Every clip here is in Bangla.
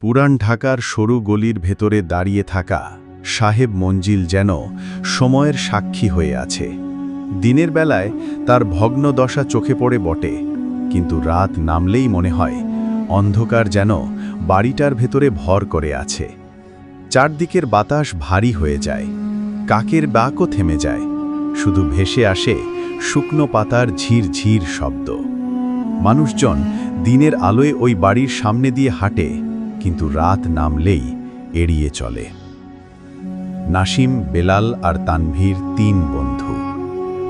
পুরান ঢাকার সরু গলির ভেতরে দাঁড়িয়ে থাকা সাহেব মঞ্জিল যেন সময়ের সাক্ষী হয়ে আছে। দিনের বেলায় তার ভগ্ন দশা চোখে পড়ে বটে, কিন্তু রাত নামলেই মনে হয় অন্ধকার যেন বাড়িটার ভেতরে ভর করে আছে। চারদিকের বাতাস ভারী হয়ে যায়, কাকের ডাকও থেমে যায়, শুধু ভেসে আসে শুকনো পাতার ঝিরঝির শব্দ। মানুষজন দিনের আলোয় ওই বাড়ির সামনে দিয়ে হাঁটে, কিন্তু রাত নামলেই এড়িয়ে চলে। নাসিম, বেলাল আর তানভীর তিন বন্ধু,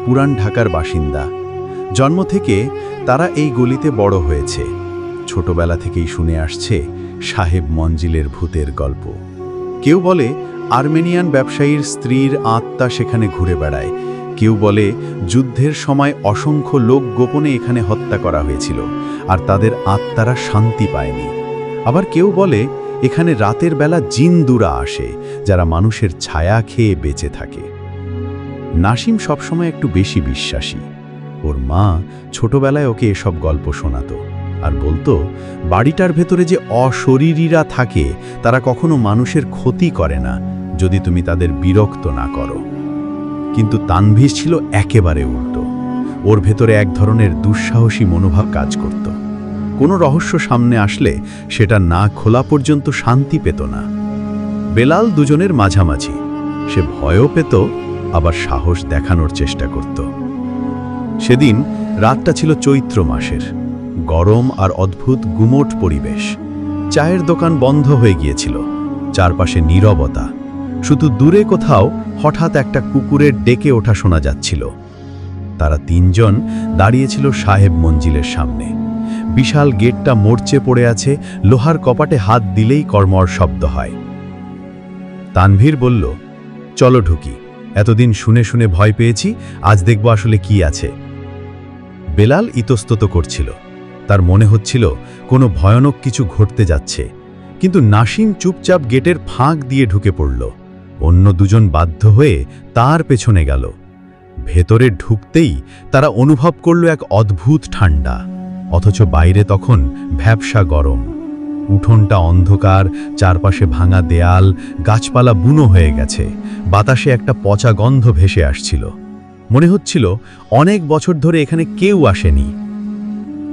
পুরান ঢাকার বাসিন্দা। জন্ম থেকে তারা এই গলিতে বড় হয়েছে। ছোটবেলা থেকেই শুনে আসছে সাহেব মঞ্জিলের ভূতের গল্প। কেউ বলে আর্মেনিয়ান ব্যবসায়ীর স্ত্রীর আত্মা সেখানে ঘুরে বেড়ায়, কেউ বলে যুদ্ধের সময় অসংখ্য লোক গোপনে এখানে হত্যা করা হয়েছিল আর তাদের আত্মারা শান্তি পায়নি। আবার কেউ বলে এখানে রাতের বেলা জিনদুরা আসে, যারা মানুষের ছায়া খেয়ে বেঁচে থাকে। নাসিম সবসময় একটু বেশি বিশ্বাসী। ওর মা ছোটবেলায় ওকে এসব গল্প শোনাতো আর বলতো বাড়িটার ভেতরে যে অশরীরীরা থাকে তারা কখনো মানুষের ক্ষতি করে না, যদি তুমি তাদের বিরক্ত না করো। কিন্তু তানভীর ছিল একেবারে উল্টো। ওর ভেতরে এক ধরনের দুঃসাহসী মনোভাব কাজ করত। কোনো রহস্য সামনে আসলে সেটা না খোলা পর্যন্ত শান্তি পেত না। বেলাল দুজনের মাঝামাঝি, সে ভয়ও পেত আবার সাহস দেখানোর চেষ্টা করত। সেদিন রাতটা ছিল চৈত্র মাসের, গরম আর অদ্ভুত গুমোট পরিবেশ। চায়ের দোকান বন্ধ হয়ে গিয়েছিল, চারপাশে নীরবতা। শুধু দূরে কোথাও হঠাৎ একটা কুকুরের ডেকে ওঠা শোনা যাচ্ছিল। তারা তিনজন দাঁড়িয়েছিল সাহেব মঞ্জিলের সামনে। বিশাল গেটটা মরচে পড়ে আছে, লোহার কপাটে হাত দিলেই কর্মর শব্দ হয়। তানভীর বলল, চলো ঢুকি, এতদিন শুনে শুনে ভয় পেয়েছি, আজ দেখব আসলে কি আছে। বেলাল ইতস্তত করছিল, তার মনে হচ্ছিল কোনো ভয়ানক কিছু ঘটতে যাচ্ছে। কিন্তু নাসিম চুপচাপ গেটের ফাঁক দিয়ে ঢুকে পড়ল। অন্য দুজন বাধ্য হয়ে তার পেছনে গেল। ভেতরে ঢুকতেই তারা অনুভব করল এক অদ্ভুত ঠান্ডা, অথচ বাইরে তখন ভ্যাপসা গরম। উঠোনটা অন্ধকার, চারপাশে ভাঙা দেয়াল, গাছপালা বুনো হয়ে গেছে, বাতাসে একটা পচা গন্ধ ভেসে আসছিল। মনে হচ্ছিল অনেক বছর ধরে এখানে কেউ আসেনি।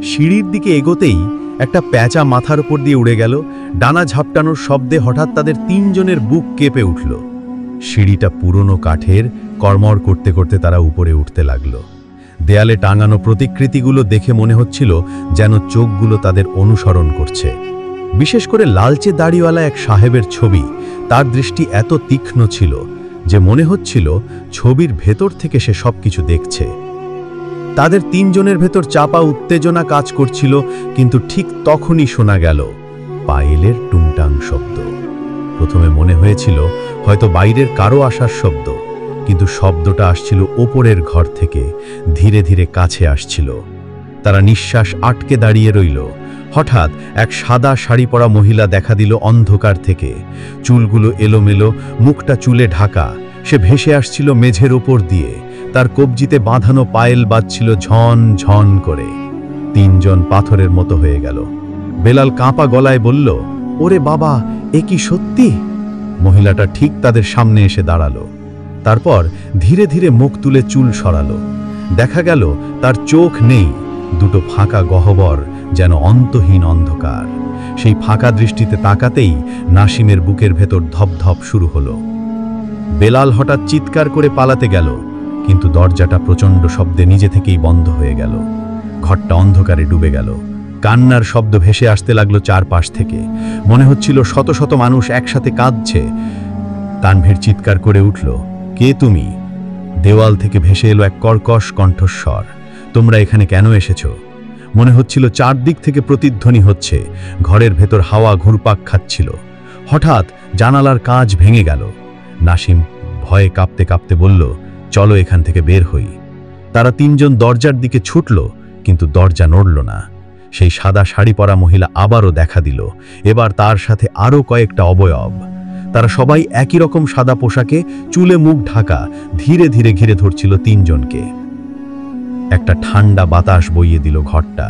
সিঁড়ির দিকে এগোতেই একটা প্যাঁচা মাথার উপর দিয়ে উড়ে গেল। ডানা ঝাপটানোর শব্দে হঠাৎ তাদের তিনজনের বুক কেঁপে উঠল। সিঁড়িটা পুরনো কাঠের, কর্মর করতে করতে তারা উপরে উঠতে লাগলো। দেয়ালে টাঙানো প্রতিকৃতিগুলো দেখে মনে হচ্ছিল যেন চোখগুলো তাদের অনুসরণ করছে। বিশেষ করে লালচে দাড়িওয়ালা এক সাহেবের ছবি, তার দৃষ্টি এত তীক্ষ্ণ ছিল যে মনে হচ্ছিল ছবির ভেতর থেকে সে সবকিছু দেখছে। তাদের তিনজনের ভেতর চাপা উত্তেজনা কাজ করছিল, কিন্তু ঠিক তখনই শোনা গেল পায়েলের টুংটাং শব্দ। প্রথমে মনে হয়েছিল হয়তো বাইরের কারো আসার শব্দ, কিন্তু শব্দটা আসছিল ওপরের ঘর থেকে, ধীরে ধীরে কাছে আসছিল। তারা নিঃশ্বাস আটকে দাঁড়িয়ে রইল। হঠাৎ এক সাদা শাড়ি পরা মহিলা দেখা দিল অন্ধকার থেকে। চুলগুলো এলোমেলো, মুখটা চুলে ঢাকা। সে ভেসে আসছিল মেঝের ওপর দিয়ে, তার কবজিতে বাঁধানো পায়েল বাজছিল ঝন ঝন করে। তিনজন পাথরের মতো হয়ে গেল। বেলাল কাঁপা গলায় বলল, ওরে বাবা, এ কি সত্যি? মহিলাটা ঠিক তাদের সামনে এসে দাঁড়ালো। তারপর ধীরে ধীরে মুখ তুলে চুল সরালো। দেখা গেল তার চোখ নেই, দুটো ফাঁকা গহ্বর, যেন অন্তহীন অন্ধকার। সেই ফাঁকা দৃষ্টিতে তাকাতেই নাসিমের বুকের ভেতর ধপধপ শুরু হলো। বেলাল হঠাৎ চিৎকার করে পালাতে গেল, কিন্তু দরজাটা প্রচণ্ড শব্দে নিজে থেকেই বন্ধ হয়ে গেল। ঘরটা অন্ধকারে ডুবে গেল। কান্নার শব্দ ভেসে আসতে লাগলো চারপাশ থেকে। মনে হচ্ছিল শত শত মানুষ একসাথে কাঁদছে। তানভীর চিৎকার করে উঠল, কে তুমি? দেওয়াল থেকে ভেসে এলো এক কর্কশ কণ্ঠস্বর, তোমরা এখানে কেন এসেছো? মনে হচ্ছিল চারদিক থেকে প্রতিধ্বনি হচ্ছে। ঘরের ভেতর হাওয়া ঘুরপাক খাচ্ছিল। হঠাৎ জানালার কাঁচ ভেঙে গেল। নাসিম ভয়ে কাঁপতে কাঁপতে বলল, চলো এখান থেকে বের হই। তারা তিনজন দরজার দিকে ছুটল, কিন্তু দরজা নড়ল না। সেই সাদা শাড়ি পরা মহিলা আবারও দেখা দিল, এবার তার সাথে আরও কয়েকটা অবয়ব। তারা সবাই একই রকম সাদা পোশাকে, চুলে মুখ ঢাকা, ধীরে ধীরে ঘিরে ধরছিল তিনজনকে। একটা ঠান্ডা বাতাস বইয়ে দিল ঘরটা।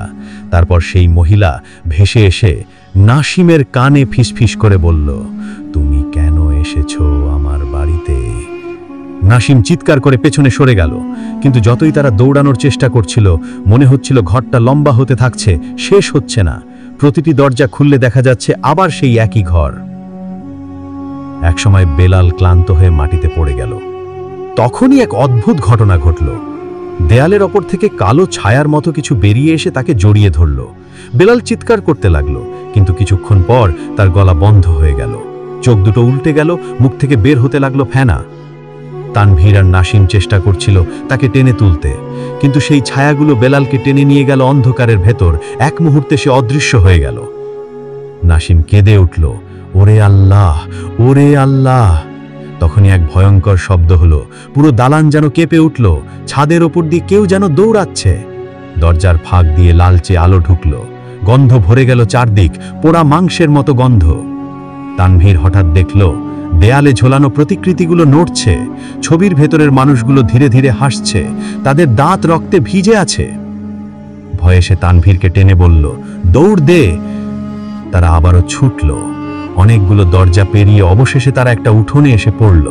তারপর সেই মহিলা ভেসে এসে নাসিমের কানে ফিসফিস করে বলল, তুমি কেন এসেছো আমার বাড়িতে? নাসিম চিৎকার করে পেছনে সরে গেল, কিন্তু যতই তারা দৌড়ানোর চেষ্টা করছিল মনে হচ্ছিল ঘরটা লম্বা হতে থাকছে, শেষ হচ্ছে না। প্রতিটি দরজা খুললে দেখা যাচ্ছে আবার সেই একই ঘর। একসময় বেলাল ক্লান্ত হয়ে মাটিতে পড়ে গেল। তখনই এক অদ্ভুত ঘটনা ঘটল। দেয়ালের ওপর থেকে কালো ছায়ার মতো কিছু বেরিয়ে এসে তাকে জড়িয়ে ধরল। বেলাল চিৎকার করতে লাগলো, কিন্তু কিছুক্ষণ পর তার গলা বন্ধ হয়ে গেল। চোখ দুটো উল্টে গেল, মুখ থেকে বের হতে লাগলো ফেনা। তানভীর আর নাসিম চেষ্টা করছিল তাকে টেনে তুলতে, কিন্তু সেই ছায়াগুলো বেলালকে টেনে নিয়ে গেল অন্ধকারের ভেতর। এক মুহূর্তে সে অদৃশ্য হয়ে গেল। নাসিম কেঁদে উঠল, ওরে আল্লাহ, ওরে আল্লাহ। তখনই এক ভয়ঙ্কর শব্দ হলো, পুরো দালান যেন কেঁপে উঠল। ছাদের ওপর দিয়ে কেউ যেন দৌড়াচ্ছে। দরজার ফাঁক দিয়ে লালচে আলো ঢুকল, গন্ধ ভরে গেল চারদিক, পোড়া মাংসের মতো গন্ধ। তানভীর হঠাৎ দেখল দেয়ালে ঝোলানো প্রতিকৃতিগুলো নড়ছে, ছবির ভেতরের মানুষগুলো ধীরে ধীরে হাসছে, তাদের দাঁত রক্তে ভিজে আছে। ভয়ে সে তানভীরকে টেনে বলল, দৌড় দে। তারা আবারও ছুটল। অনেকগুলো দরজা পেরিয়ে অবশেষে তারা একটা উঠোনে এসে পড়ল।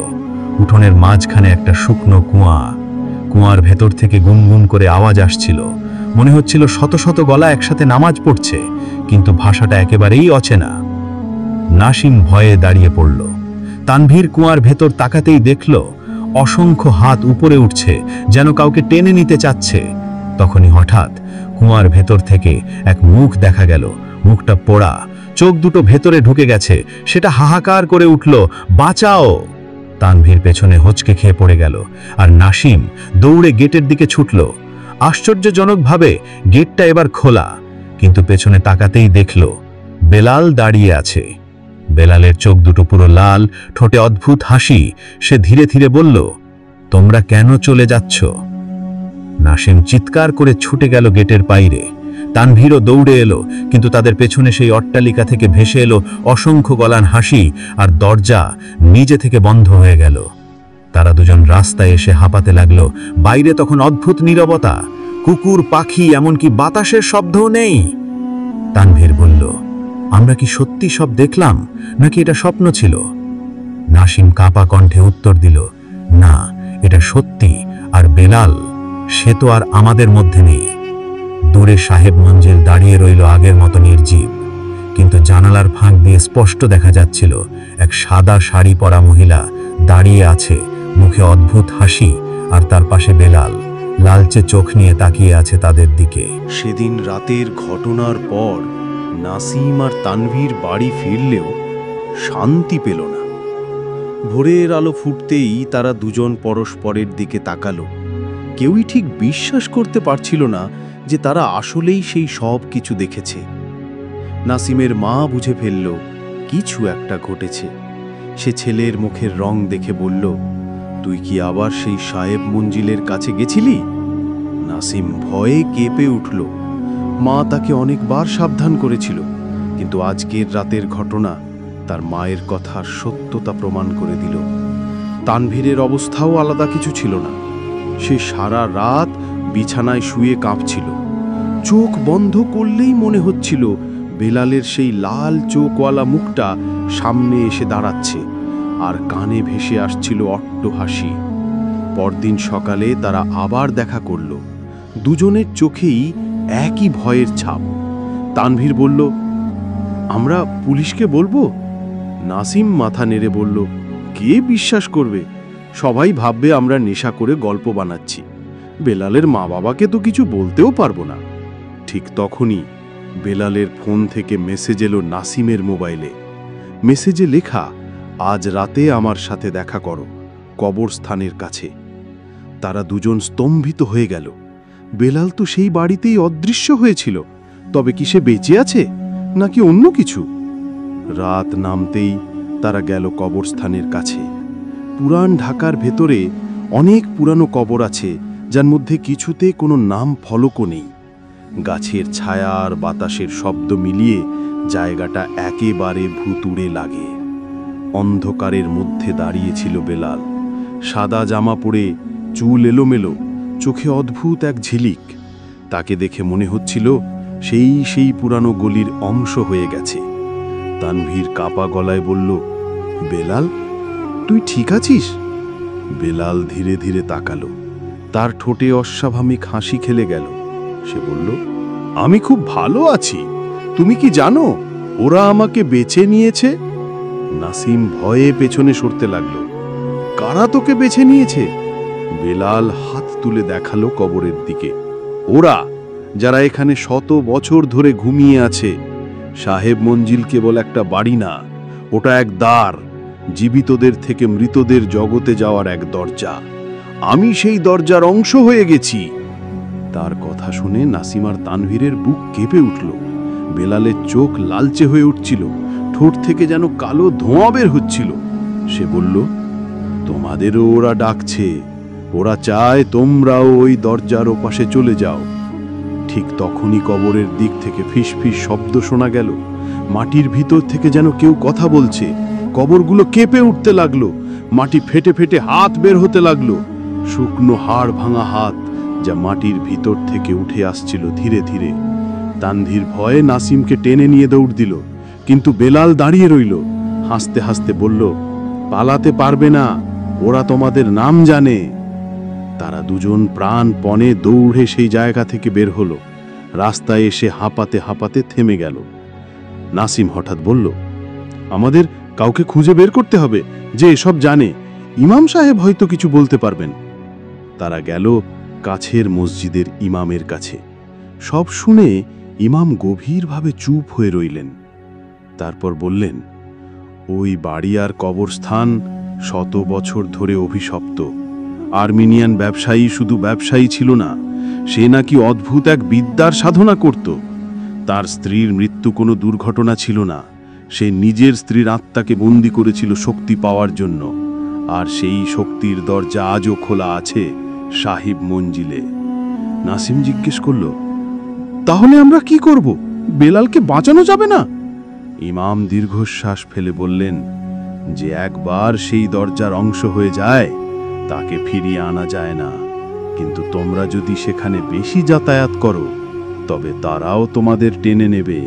উঠোনের মাঝখানে একটা শুকনো কুয়া। কুয়ার ভেতর থেকে গুনগুন করে আওয়াজ আসছিল। মনে হচ্ছিল শত শত গলা একসাথে নামাজ পড়ছে, কিন্তু ভাষাটা একেবারেই অচেনা। নাসিম ভয়ে দাঁড়িয়ে পড়ল। তানভীর কুয়ার ভেতর তাকাতেই দেখল অসংখ্য হাত উপরে উঠছে, যেন কাউকে টেনে নিতে চাচ্ছে। তখনই হঠাৎ কুয়ার ভেতর থেকে এক মুখ দেখা গেল। মুখটা পোড়া, চোখ দুটো ভেতরে ঢুকে গেছে। সেটা হাহাকার করে উঠল, বাঁচাও। তানভীর পেছনে হচকে খেয়ে পড়ে গেল, আর নাসিম দৌড়ে গেটের দিকে ছুটল। আশ্চর্যজনকভাবে গেটটা এবার খোলা, কিন্তু পেছনে তাকাতেই দেখল বেলাল দাঁড়িয়ে আছে। বেলালের চোখ দুটো পুরো লাল, ঠোঁটে অদ্ভুত হাসি। সে ধীরে ধীরে বলল, তোমরা কেন চলে যাচ্ছ? নাসিম চিৎকার করে ছুটে গেল গেটের বাইরে। তানভীরও দৌড়ে এলো, কিন্তু তাদের পেছনে সেই অট্টালিকা থেকে ভেসে এলো অসংখ্য গলান হাসি, আর দরজা নিজে থেকে বন্ধ হয়ে গেল। তারা দুজন রাস্তায় এসে হাঁপাতে লাগলো। বাইরে তখন অদ্ভুত নীরবতা, কুকুর, পাখি, এমনকি বাতাসের শব্দও নেই। তানভীর বলল, আমরা কি সত্যি সব দেখলাম, নাকি এটা স্বপ্ন ছিল? নাসিম কাঁপা কণ্ঠে উত্তর দিল, না, এটা সত্যি। আর বেলাল, সে তো আর আমাদের মধ্যে নেই। দূরে সাহেব মঞ্জিল দাঁড়িয়ে রইল আগের মতো নির্জীব, কিন্তু জানালার ফাঁক দিয়ে স্পষ্ট দেখা যাচ্ছিল এক সাদা শাড়ি পরা মহিলা দাঁড়িয়ে আছে, মুখে অদ্ভুত হাসি, আর তার পাশে বেলাল লালচে চোখ নিয়ে তাকিয়ে আছে তাদের দিকে। সেদিন রাতের ঘটনার পর নাসিম আর তানভীর বাড়ি ফিরলেও শান্তি পেল না। ভোরের আলো ফুটতেই তারা দুজন পরস্পরের দিকে তাকালো। কেউই ঠিক বিশ্বাস করতে পারছিল না যে তারা আসলেই সেই সব কিছু দেখেছে। নাসিমের মা বুঝে ফেলল কিছু একটা ঘটেছে। সে ছেলের মুখের রং দেখে বলল, তুই কি আবার সেই সাহেব মঞ্জিলের কাছে গেছিলি? নাসিম ভয়ে কেঁপে উঠল। মা তাকে অনেকবার সাবধান করেছিল, কিন্তু আজকের রাতের ঘটনা তার মায়ের কথার সত্যতা প্রমাণ করে দিল। তানভীরের অবস্থাও আলাদা কিছু ছিল না। সে সারা রাত বিছানায় শুয়ে কাঁপছিল। চোখ বন্ধ করলেই মনে হচ্ছিল বেলালের সেই লাল চোখওয়ালা মুখটা সামনে এসে দাঁড়াচ্ছে, আর কানে ভেসে আসছিল অট্ট হাসি। পরদিন সকালে তারা আবার দেখা করল। দুজনের চোখেই একই ভয়ের ছাপ। তানভীর বলল, আমরা পুলিশকে বলবো? নাসিম মাথা নেড়ে বলল, কে বিশ্বাস করবে? সবাই ভাববে আমরা নেশা করে গল্প বানাচ্ছি। বেলালের মা বাবাকে তো কিছু বলতেও পারবো না। ঠিক তখনই বেলালের ফোন থেকে মেসেজ এলো নাসিমের মোবাইলে। মেসেজে লেখা, আজ রাতে আমার সাথে দেখা করো, কবরস্থানের কাছে। তারা দুজন স্তম্ভিত হয়ে গেল। বেলাল তো সেই বাড়িতেই অদৃশ্য হয়েছিল। তবে কি সে বেঁচে আছে, নাকি অন্য কিছু? রাত নামতেই তারা গেল কবরস্থানের কাছে। পুরান ঢাকার ভেতরে অনেক পুরানো কবর আছে, যার মধ্যে কিছুতে কোনো নাম ফলকও নেই। গাছের ছায়া আর বাতাসের শব্দ মিলিয়ে জায়গাটা একেবারে ভুতুড়ে লাগে। অন্ধকারের মধ্যে দাঁড়িয়েছিল বেলাল, সাদা জামা পরে, চুল এলোমেলো, চোখে অদ্ভুত এক ঝিলিক। তাকে দেখে মনে হচ্ছিল সেই পুরানো গলির অংশ হয়ে গেছে। তানভীর কাপা গলায় বলল, বেলাল, তুই ঠিক আছিস? বেলাল ধীরে ধীরে তাকালো। তার ঠোঁটে অস্বাভাবিক হাসি খেলে গেল। সে বলল, আমি খুব ভালো আছি। তুমি কি জানো ওরা আমাকে বেছে নিয়েছে? নাসিম ভয়ে পেছনে সরতে লাগলো। কারা তোকে বেছে নিয়েছে? বেলাল হাত তুলে দেখালো কবরের দিকে। ওরা, যারা এখানে শত বছর ধরে ঘুমিয়ে আছে। সাহেব মঞ্জিল কেবল একটা বাড়ি না, ওটা এক দ্বার, জীবিতদের থেকে মৃতদের জগতে যাওয়ার এক দরজা। আমি সেই দরজার অংশ হয়ে গেছি। তার কথা শুনে নাসিম আর তানভীরের বুক কেঁপে উঠল। বেলালের চোখ লালচে হয়ে উঠছিল, ঠোঁট থেকে যেন কালো ধোঁয়া বের হচ্ছিল। সে বলল, তোমাদেরও ওরা ডাকছে। ওরা চায় তোমরাও ওই দরজার ওপাশে চলে যাও। ঠিক তখনই কবরের দিক থেকে ফিস ফিস শব্দ শোনা গেল। মাটির ভিতর থেকে যেন কেউ কথা বলছে। কবরগুলো কেঁপে উঠতে লাগলো। মাটি ফেটে ফেটে হাত বের হতে লাগলো। শুকনো হাড় ভাঙা হাত, যা মাটির ভিতর থেকে উঠে আসছিল ধীরে ধীরে। তানভীর ভয়ে নাসিমকে টেনে নিয়ে দৌড় দিল, কিন্তু বেলাল দাঁড়িয়ে রইল। হাসতে হাসতে বলল, পালাতে পারবে না, ওরা তোমাদের নাম জানে। তারা দুজন প্রাণপণে দৌড়ে সেই জায়গা থেকে বের হলো। রাস্তায় এসে হাঁপাতে হাঁপাতে থেমে গেল। নাসিম হঠাৎ বলল, আমাদের কাউকে খুঁজে বের করতে হবে যে এসব জানে। ইমাম সাহেব হয়তো কিছু বলতে পারবেন। তারা গেল কাছের মসজিদের ইমামের কাছে। সব শুনে ইমাম গভীরভাবে চুপ হয়ে রইলেন। তারপর বললেন, ওই বাড়ি আর কবরস্থান শত বছর ধরে অভিশপ্ত। আর্মেনিয়ান ব্যবসায়ী শুধু ব্যবসায়ী ছিল না, সে নাকি অদ্ভুত এক বিদ্যার সাধনা করত। তার স্ত্রীর মৃত্যু কোনো দুর্ঘটনা ছিল না, সে নিজের স্ত্রীর আত্মাকে বন্দী করেছিল শক্তি পাওয়ার জন্য। আর সেই শক্তির দরজা আজও খোলা আছে সাহিব মঞ্জিলে। নাসিম জিজ্ঞেস করল, তাহলে আমরা কি করব? বেলালকে বাঁচানো যাবে না? ইমাম দীর্ঘশ্বাস ফেলে বললেন, যে একবার সেই দরজার অংশ হয়ে যায় তাকে ফিরিয়ে আনা যায় না। কিন্তু তোমরা যদি সেখানে বেশি যাতায়াত করো, তবে তারাও তোমাদের টেনে নেবে।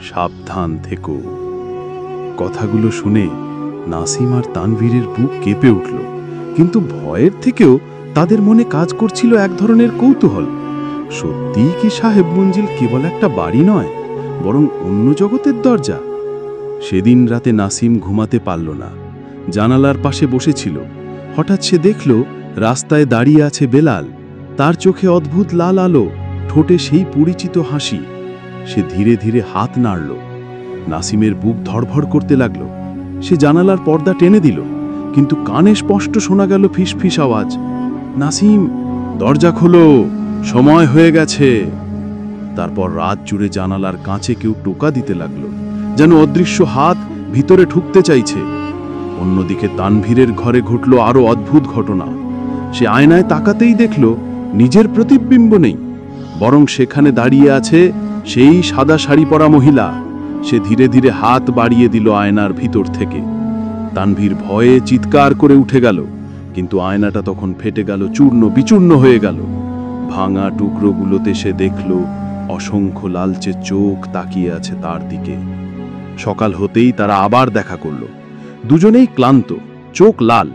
সাবধান থেকো। কথাগুলো শুনে নাসিম আর তানভীরের বুক কেঁপে উঠল, কিন্তু ভয়ের থেকেও তাদের মনে কাজ করছিল এক ধরনের কৌতূহল। সত্যিই কি সাহেব মঞ্জিল কেবল একটা বাড়ি নয়, বরং অন্য জগতের দরজা? সেদিন রাতে নাসিম ঘুমাতে পারল না। জানালার পাশে বসেছিল। হঠাৎ সে দেখল রাস্তায় দাঁড়িয়ে আছে বেলাল। তার চোখে অদ্ভুত লাল আলো, ঠোঁটে সেই পরিচিত হাসি। সে ধীরে ধীরে হাত নাড়ল। নাসিমের বুক ধড়ফড় করতে লাগল। সে জানালার পর্দা টেনে দিল, কিন্তু কানে স্পষ্ট শোনা গেল ফিসফিস আওয়াজ, নাসিম, দরজা খোলো, সময় হয়ে গেছে। তারপর রাত জুড়ে জানালার কাঁচে কেউ টোকা দিতে লাগলো, যেন অদৃশ্য হাত ভিতরে ঢুকতে চাইছে। অন্যদিকে তানভীরের ঘরে ঘটল আরো অদ্ভুত ঘটনা। সে আয়নায় তাকাতেই দেখল নিজের প্রতিবিম্ব নেই, বরং সেখানে দাঁড়িয়ে আছে সেই সাদা শাড়ি পরা মহিলা। সে ধীরে ধীরে হাত বাড়িয়ে দিল আয়নার ভিতর থেকে। তানভীর ভয়ে চিৎকার করে উঠে গেল, কিন্তু আয়নাটা তখন ফেটে গেল, চূর্ণ বিচূর্ণ হয়ে গেল। ভাঙা টুকরোগুলোতে সে দেখল অসংখ্য লালচে চোখ তাকিয়ে আছে তার দিকে। সকাল হতেই তারা আবার দেখা করল। দুজনেই ক্লান্ত, চোখ লাল।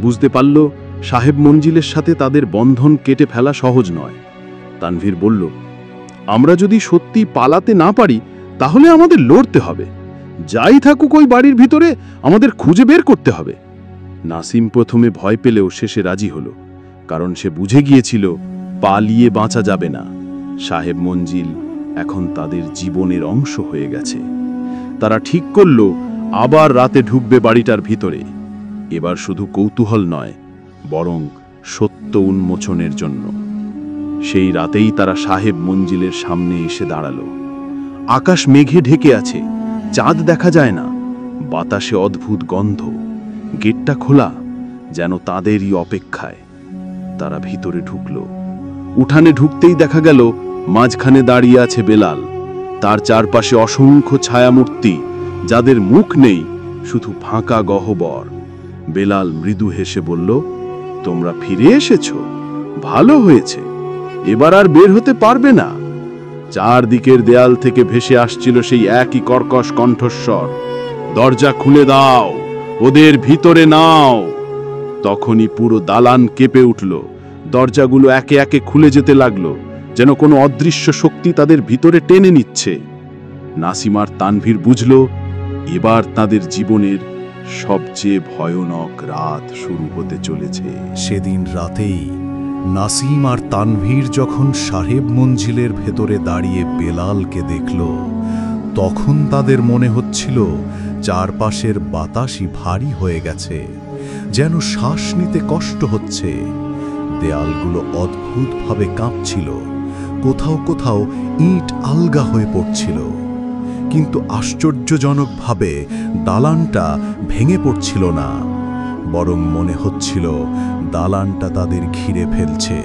বুঝতে পারল সাহেব মঞ্জিলের সাথে তাদের বন্ধন কেটে ফেলা সহজ নয়। তানভীর বলল, আমরা যদি সত্যি পালাতে না পারি তাহলে আমাদের লড়তে হবে। যাই থাকুক ওই বাড়ির ভিতরে আমাদের খুঁজে বের করতে হবে। নাসিম প্রথমে ভয় পেলেও শেষে রাজি হলো, কারণ সে বুঝে গিয়েছিল পালিয়ে বাঁচা যাবে না। সাহেব মঞ্জিল এখন তাদের জীবনের অংশ হয়ে গেছে। তারা ঠিক করল আবার রাতে ঢুকবে বাড়িটার ভিতরে। এবার শুধু কৌতূহল নয়, বরং সত্য উন্মোচনের জন্য। সেই রাতেই তারা সাহেব মঞ্জিলের সামনে এসে দাঁড়ালো। আকাশ মেঘে ঢেকে আছে, চাঁদ দেখা যায় না, বাতাসে অদ্ভুত গন্ধ। গেটটা খোলা, যেন তাদেরই অপেক্ষায়। তারা ভিতরে ঢুকল। উঠানে ঢুকতেই দেখা গেল মাঝখানে দাঁড়িয়ে আছে বেলাল। তার চারপাশে অসংখ্য ছায়ামূর্তি, যাদের মুখ নেই, শুধু ফাঁকা গহ্বর। বেলাল মৃদু হেসে বলল, তোমরা ফিরে এসেছো, ভালো হয়েছে, এবার আর বের হতে পারবে না। চারদিকের দেয়াল থেকে ভেসে আসছিল সেই একই কর্কশ কণ্ঠস্বর, দরজা খুলে দাও, ওদের ভিতরে নাও। তখনই পুরো দালান কেঁপে উঠল, দরজাগুলো একে একে খুলে যেতে লাগলো, যেন কোনো অদৃশ্য শক্তি তাদের ভিতরে টেনে নিচ্ছে। নাসিম আর তানভীর বুঝল, এবার তাদের জীবনের সবচেয়ে ভয়ানক রাত শুরু হতে চলেছে। সেদিন রাতেই নাসিম আর তানভীর যখন সাহেব মঞ্জিলের ভেতরে দাঁড়িয়ে বেলালকে দেখল, তখন তাদের মনে হচ্ছিল চারপাশের বাতাসই ভারী হয়ে গেছে, যেন শ্বাস নিতে কষ্ট হচ্ছে। দেয়ালগুলো অদ্ভুতভাবে কাঁপছিল, কোথাও কোথাও ইট আলগা হয়ে পড়ছিল, কিন্তু আশ্চর্যজনকভাবে দালানটা ভেঙে পড়ছিল না, বরং মনে হচ্ছিল দালানটা তাদের ঘিরে ফেলছে।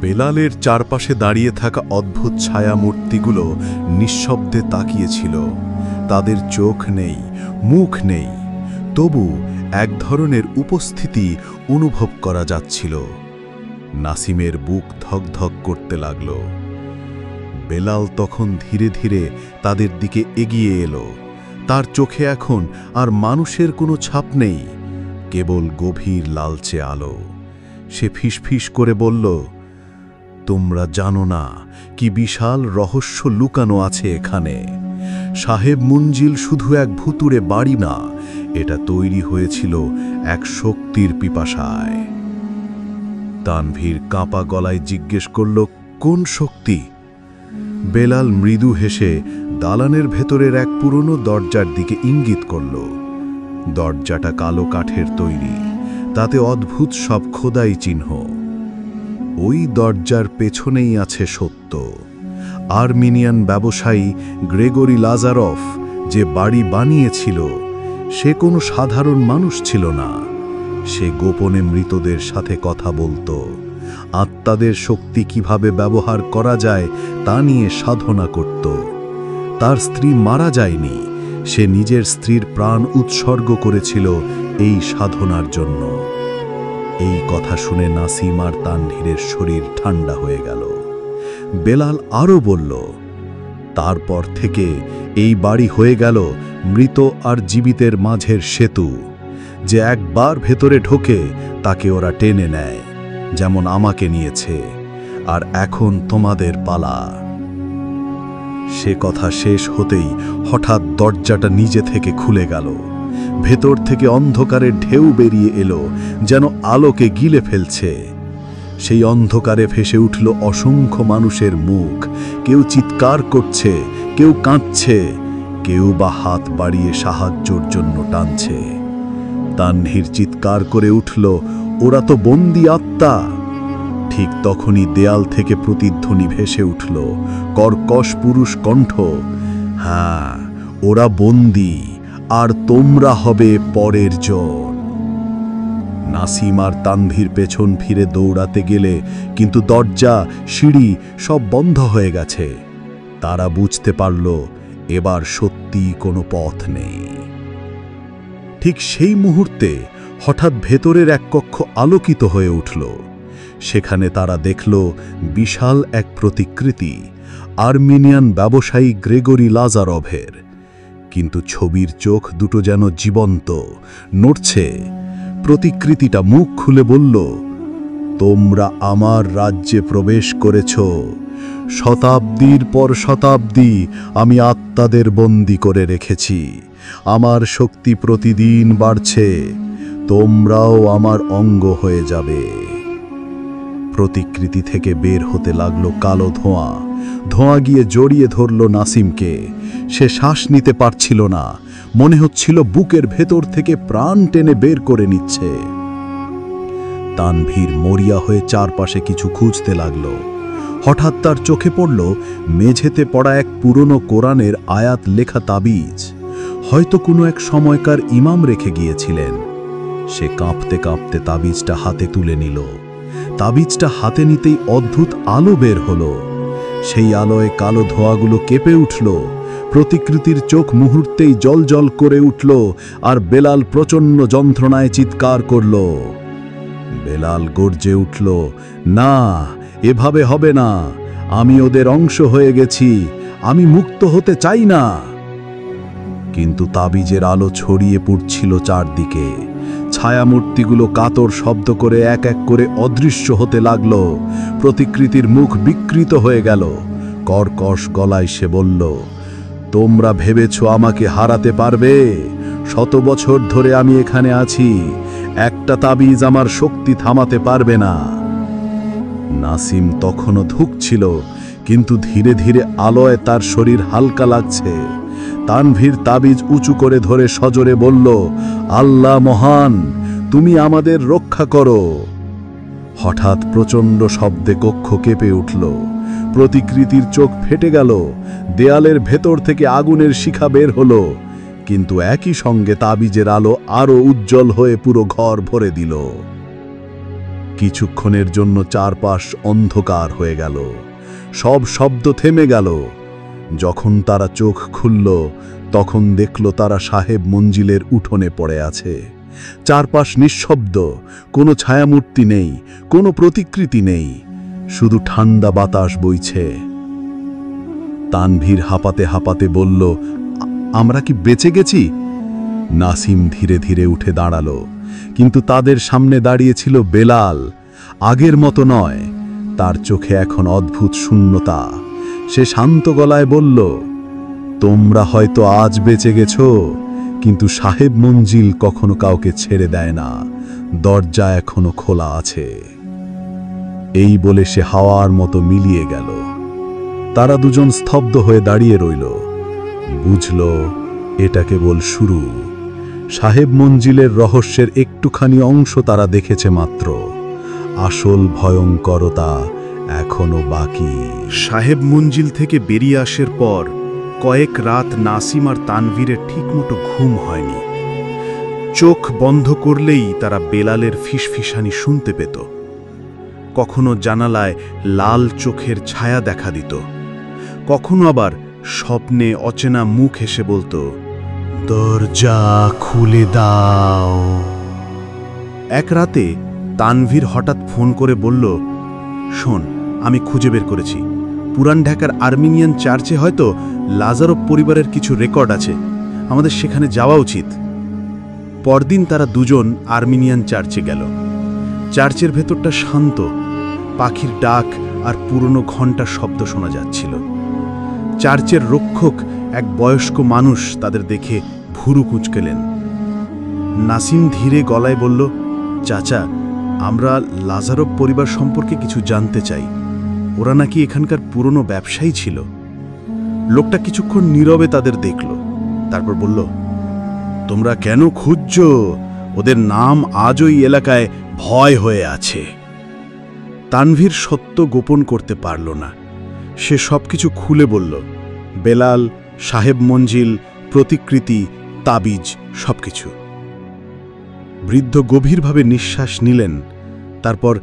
বেলালের চারপাশে দাঁড়িয়ে থাকা অদ্ভুত ছায়ামূর্তিগুলো নিঃশব্দে তাকিয়েছিল। তাদের চোখ নেই, মুখ নেই, তবু এক ধরনের উপস্থিতি অনুভব করা যাচ্ছিল। নাসিমের বুক ধকধক করতে লাগল। বেলাল তখন ধীরে ধীরে তাদের দিকে এগিয়ে এলো। তার চোখে এখন আর মানুষের কোনো ছাপ নেই, কেবল গভীর লালচে আলো। সে ফিসফিস করে বলল, তোমরা জানো না কি বিশাল রহস্য লুকানো আছে এখানে। সাহেব মঞ্জিল শুধু এক ভুতুড়ে বাড়ি না, এটা তৈরি হয়েছিল এক শক্তির পিপাসায়। তানভীর কাঁপা গলায় জিজ্ঞেস করল, কোন শক্তি? বেলাল মৃদু হেসে দালানের ভেতরের এক পুরনো দরজার দিকে ইঙ্গিত করল। দরজাটা কালো কাঠের তৈরি, তাতে অদ্ভুত সব খোদাই চিহ্ন। ওই দরজার পেছনেই আছে সত্য। আর্মেনিয়ান ব্যবসায়ী গ্রেগরি লাজারফ যে বাড়ি বানিয়েছিল, সে কোনো সাধারণ মানুষ ছিল না। সে গোপনে মৃতদের সাথে কথা বলতো, আত্মাদের শক্তি কিভাবে ব্যবহার করা যায় তা নিয়ে সাধনা করত। তার স্ত্রী মারা যায়নি, সে নিজের স্ত্রীর প্রাণ উৎসর্গ করেছিল এই সাধনার জন্য। এই কথা শুনে নাসিম আর তানভীরের শরীর ঠান্ডা হয়ে গেল। বেলাল আরও বলল, তারপর থেকে এই বাড়ি হয়ে গেল মৃত আর জীবিতের মাঝের সেতু। যে একবার ভেতরে ঢোকে তাকে ওরা টেনে নেয়, যেমন আমাকে নিয়েছে। আর এখন তোমাদের পালা। সে কথা শেষ হতেই হঠাৎ দরজাটা নিজে থেকে খুলে গেল। ভেতর থেকে অন্ধকারের ঢেউ বেরিয়ে এলো, যেন আলোকে গিলে ফেলছে। সেই অন্ধকারে ভেসে উঠল অসংখ্য মানুষের মুখ। কেউ চিৎকার করছে, কেউ কাঁদছে, কেউ বা হাত বাড়িয়ে সাহায্যের জন্য টানছে। তানভীর চিৎকার করে উঠল, ওরা তো বন্দী আত্মা। ঠিক তখনই দেয়াল থেকে প্রতিধ্বনি ভেসে উঠল, কর্কশ পুরুষ কণ্ঠ, হ্যাঁ, ওরা বন্দী, আর তোমরা হবে পরের জন। নাসিম আর তানভীর পেছন ফিরে দৌড়াতে গেলে, কিন্তু দরজা, সিঁড়ি সব বন্ধ হয়ে গেছে। তারা বুঝতে পারল এবার সত্যি কোনো পথ নেই। ঠিক সেই মুহূর্তে হঠাৎ ভেতরের এক কক্ষ আলোকিত হয়ে উঠল। সেখানে তারা দেখল বিশাল এক প্রতিকৃতি, আর্মেনিয়ান ব্যবসায়ী গ্রেগরি লাজারভের। কিন্তু ছবির চোখ দুটো যেন জীবন্ত, নড়ছে। প্রতিকৃতিটা মুখ খুলে বলল, তোমরা আমার রাজ্যে প্রবেশ করেছ। শতাব্দীর পর শতাব্দী আমি আত্মাদের বন্দী করে রেখেছি। আমার শক্তি প্রতিদিন বাড়ছে, তোমরাও আমার অঙ্গ হয়ে যাবে। প্রতিকৃতি থেকে বের হতে লাগলো কালো ধোঁয়া। ধোঁয়া গিয়ে জড়িয়ে ধরল নাসিমকে। সে শ্বাস নিতে পারছিল না, মনে হচ্ছিল বুকের ভেতর থেকে প্রাণ টেনে বের করে নিচ্ছে। তানভীর মরিয়া হয়ে চারপাশে কিছু খুঁজতে লাগল। হঠাৎ তার চোখে পড়ল মেঝেতে পড়া এক পুরনো কোরআনের আয়াত লেখা তাবিজ। হয়তো কোনো এক সময়কার ইমাম রেখে গিয়েছিলেন। সে কাঁপতে কাঁপতে তাবিজটা হাতে তুলে নিল। তাবিজটা হাতে নিতেই অদ্ভুত আলো বের হলো। সেই আলোয় কালো ধোঁয়াগুলো কেঁপে উঠল। প্রতিকৃতির চোখ মুহূর্তেই জ্বলজ্বল করে উঠল, আর বেলাল প্রচণ্ড যন্ত্রণায় চিৎকার করল। বেলাল গর্জে উঠল, না, এভাবে হবে না। আমি ওদের অংশ হয়ে গেছি, আমি মুক্ত হতে চাই না। কিন্তু তাবিজের আলো ছড়িয়ে পড়ছিল চারদিকে। ছায়ামূর্তিগুলো কাতর শব্দ করে এক এক করে অদৃশ্য হতে লাগল। প্রতিকৃতির মুখ বিকৃত হয়ে গেল। কর্কশ গলায় সে বলল, তোমরা ভেবেছ আমাকে হারাতে পারবে? 100 বছর ধরে আমি এখানে আছি, একটা তাবিজ আমার শক্তি থামাতে পারবে না। নাসিম তখনও ধুঁকছিল, কিন্তু ধীরে ধীরে আলোয় তার শরীর হালকা লাগছে। তানভীর তাবিজ উঁচু করে ধরে সজোরে বলল, আল্লাহ মহান, তুমি আমাদের রক্ষা করো। হঠাৎ প্রচণ্ড শব্দে কক্ষ কেঁপে উঠল। প্রতিকৃতির চোখ ফেটে গেল। দেয়ালের ভেতর থেকে আগুনের শিখা বের হলো। কিন্তু একই সঙ্গে তাবিজের আলো আরো উজ্জ্বল হয়ে পুরো ঘর ভরে দিল। কিছুক্ষণের জন্য চারপাশ অন্ধকার হয়ে গেল। সব শব্দ থেমে গেল। যখন তারা চোখ খুলল, তখন দেখল তারা সাহেব মঞ্জিলের উঠোনে পড়ে আছে। চারপাশ নিঃশব্দ, কোনো ছায়ামূর্তি নেই, কোনো প্রতিকৃতি নেই, শুধু ঠান্ডা বাতাস বইছে। তানভীর হাঁপাতে হাঁপাতে বলল, আমরা কি বেঁচে গেছি? নাসিম ধীরে ধীরে উঠে দাঁড়ালো, কিন্তু তাদের সামনে দাঁড়িয়েছিল বেলাল। আগের মতো নয়, তার চোখে এখন অদ্ভুত শূন্যতা। সে শান্ত গলায় বলল, তোমরা হয়তো আজ বেঁচে গেছো, কিন্তু সাহেব মঞ্জিল কখনো কাউকে ছেড়ে দেয় না, দরজা এখনো খোলা আছে। এই বলে সে হাওয়ার মতো মিলিয়ে গেল। তারা দুজন স্তব্ধ হয়ে দাঁড়িয়ে রইল। বুঝল, এটা কেবল শুরু। সাহেব মঞ্জিলের রহস্যের একটুখানি অংশ তারা দেখেছে মাত্র। আসল ভয়ঙ্করতা এখনো বাকি। সাহেব মঞ্জিল থেকে বেরিয়ে আসার পর কয়েক রাত নাসিম আর তানভীরের ঠিকমতো ঘুম হয়নি। চোখ বন্ধ করলেই তারা বেলালের ফিসফিসানি শুনতে পেত। কখনো জানালায় লাল চোখের ছায়া দেখা দিত, কখনো আবার স্বপ্নে অচেনা মুখ এসে বলতো, দরজা খুলে দাও। এক রাতে তানভীর হঠাৎ ফোন করে বলল, শোন, আমি খুঁজে বের করেছি, পুরান ঢাকার আর্মেনিয়ান চার্চে হয়তো লাজারভ পরিবারের কিছু রেকর্ড আছে, আমাদের সেখানে যাওয়া উচিত। পরদিন তারা দুজন আর্মেনিয়ান চার্চে গেল। চার্চের ভেতরটা শান্ত, পাখির ডাক আর পুরনো ঘণ্টার শব্দ শোনা যাচ্ছিল। চার্চের রক্ষক, এক বয়স্ক মানুষ, তাদের দেখে ভুরু কুঁচকেলেন। নাসিম ধীরে গলায় বলল, চাচা, আমরা লাজারভ পরিবার সম্পর্কে কিছু জানতে চাই, ওরা নাকি এখানকার পুরনো ব্যবসায়ী ছিল। লোকটা কিছুক্ষণ নীরবে তাদের দেখল, তারপর বলল, তোমরা কেন খুঁজছ? ওদের নাম আজও এই এলাকায় ভয় হয়ে আছে। তানভীর সত্য গোপন করতে পারল না। সে সবকিছু খুলে বলল, বেলাল, সাহেব মঞ্জিল, প্রতিকৃতি, তাবিজ, সবকিছু। বৃদ্ধ গভীরভাবে নিঃশ্বাস নিলেন, তারপর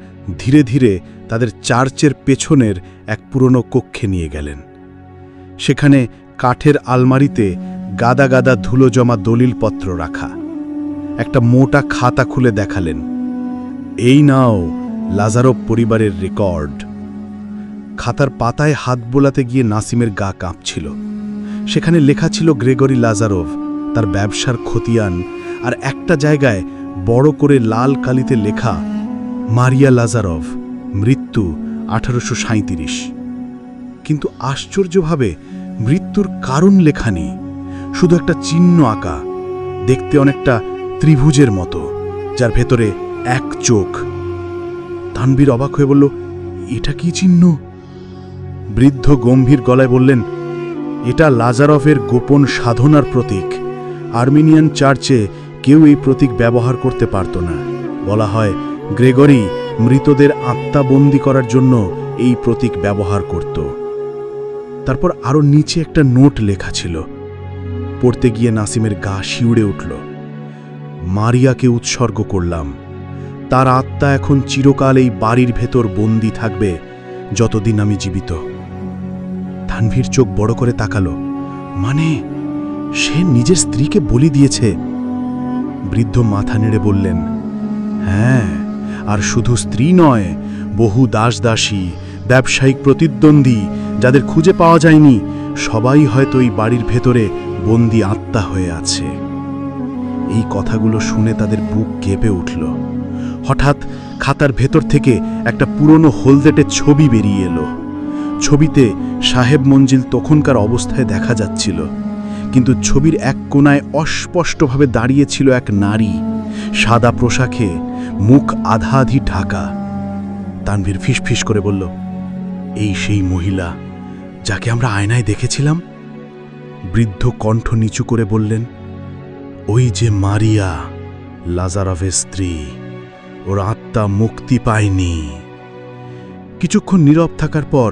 ধীরে ধীরে তাদের চার্চের পেছনের এক পুরনো কক্ষে নিয়ে গেলেন। সেখানে কাঠের আলমারিতে গাদা গাদা ধুলো জমা দলিলপত্র রাখা। একটা মোটা খাতা খুলে দেখালেন, এই নাও লাজারভ পরিবারের রেকর্ড। খাতার পাতায় হাত বোলাতে গিয়ে নাসিমের গা কাঁপছিল। সেখানে লেখা ছিল গ্রেগরি লাজারভ, তার ব্যবসার খতিয়ান, আর একটা জায়গায় বড় করে লাল কালিতে লেখা, মারিয়া লাজারভ, মৃত্যু 1837। কিন্তু আশ্চর্যভাবে মৃত্যুর কারণ লেখা নেই, শুধু একটা চিহ্ন আঁকা, দেখতে অনেকটা ত্রিভুজের মতো, যার ভেতরে এক চোখ। তানভীর অবাক হয়ে বলল, এটা কি চিহ্ন? বৃদ্ধ গম্ভীর গলায় বললেন, এটা লাজারভের গোপন সাধনার প্রতীক। আর্মেনিয়ান চার্চে কেউ এই প্রতীক ব্যবহার করতে পারত না। বলা হয় গ্রেগরি মৃতদের আত্মা বন্দী করার জন্য এই প্রতীক ব্যবহার করত। তারপর আরো নিচে একটা নোট লেখা ছিল। পড়তে গিয়ে নাসিমের গা শিউড়ে উঠল। মারিয়াকে উৎসর্গ করলাম, তার আত্মা এখন চিরকাল এই বাড়ির ভেতর বন্দী থাকবে যতদিন আমি জীবিত। তানভীর চোখ বড় করে তাকালো, মানে সে নিজের স্ত্রীকে বলি দিয়েছে? বৃদ্ধ মাথা নেড়ে বললেন, হ্যাঁ, আর শুধু স্ত্রী নয়, বহু দাসদাসী, ব্যবসায়িক প্রতিদ্বন্দ্বী, যাদের খুঁজে পাওয়া যায়নি, সবাই হয়তো এই বাড়ির ভেতরে বন্দি আত্মা হয়ে আছে। এই কথাগুলো শুনে তাদের বুক কেঁপে উঠল। হঠাৎ খাতার ভেতর থেকে একটা পুরনো হলদেটে ছবি বেরিয়ে এলো। ছবিতে সাহেব মঞ্জিল তখনকার অবস্থায় দেখা যাচ্ছিল, কিন্তু ছবির এক কোণায় অস্পষ্টভাবে দাঁড়িয়ে ছিল এক নারী, সাদা পোশাকে, মুখ আধা আধি ঢাকা। তানভীর ফিসফিস করে বলল, এই সেই মহিলা যাকে আমরা আয়নায় দেখেছিলাম। বৃদ্ধ কণ্ঠ নিচু করে বললেন, ওই যে মারিয়া, লাজারভের স্ত্রী, ওর আত্মা মুক্তি পায়নি। কিছুক্ষণ নীরব থাকার পর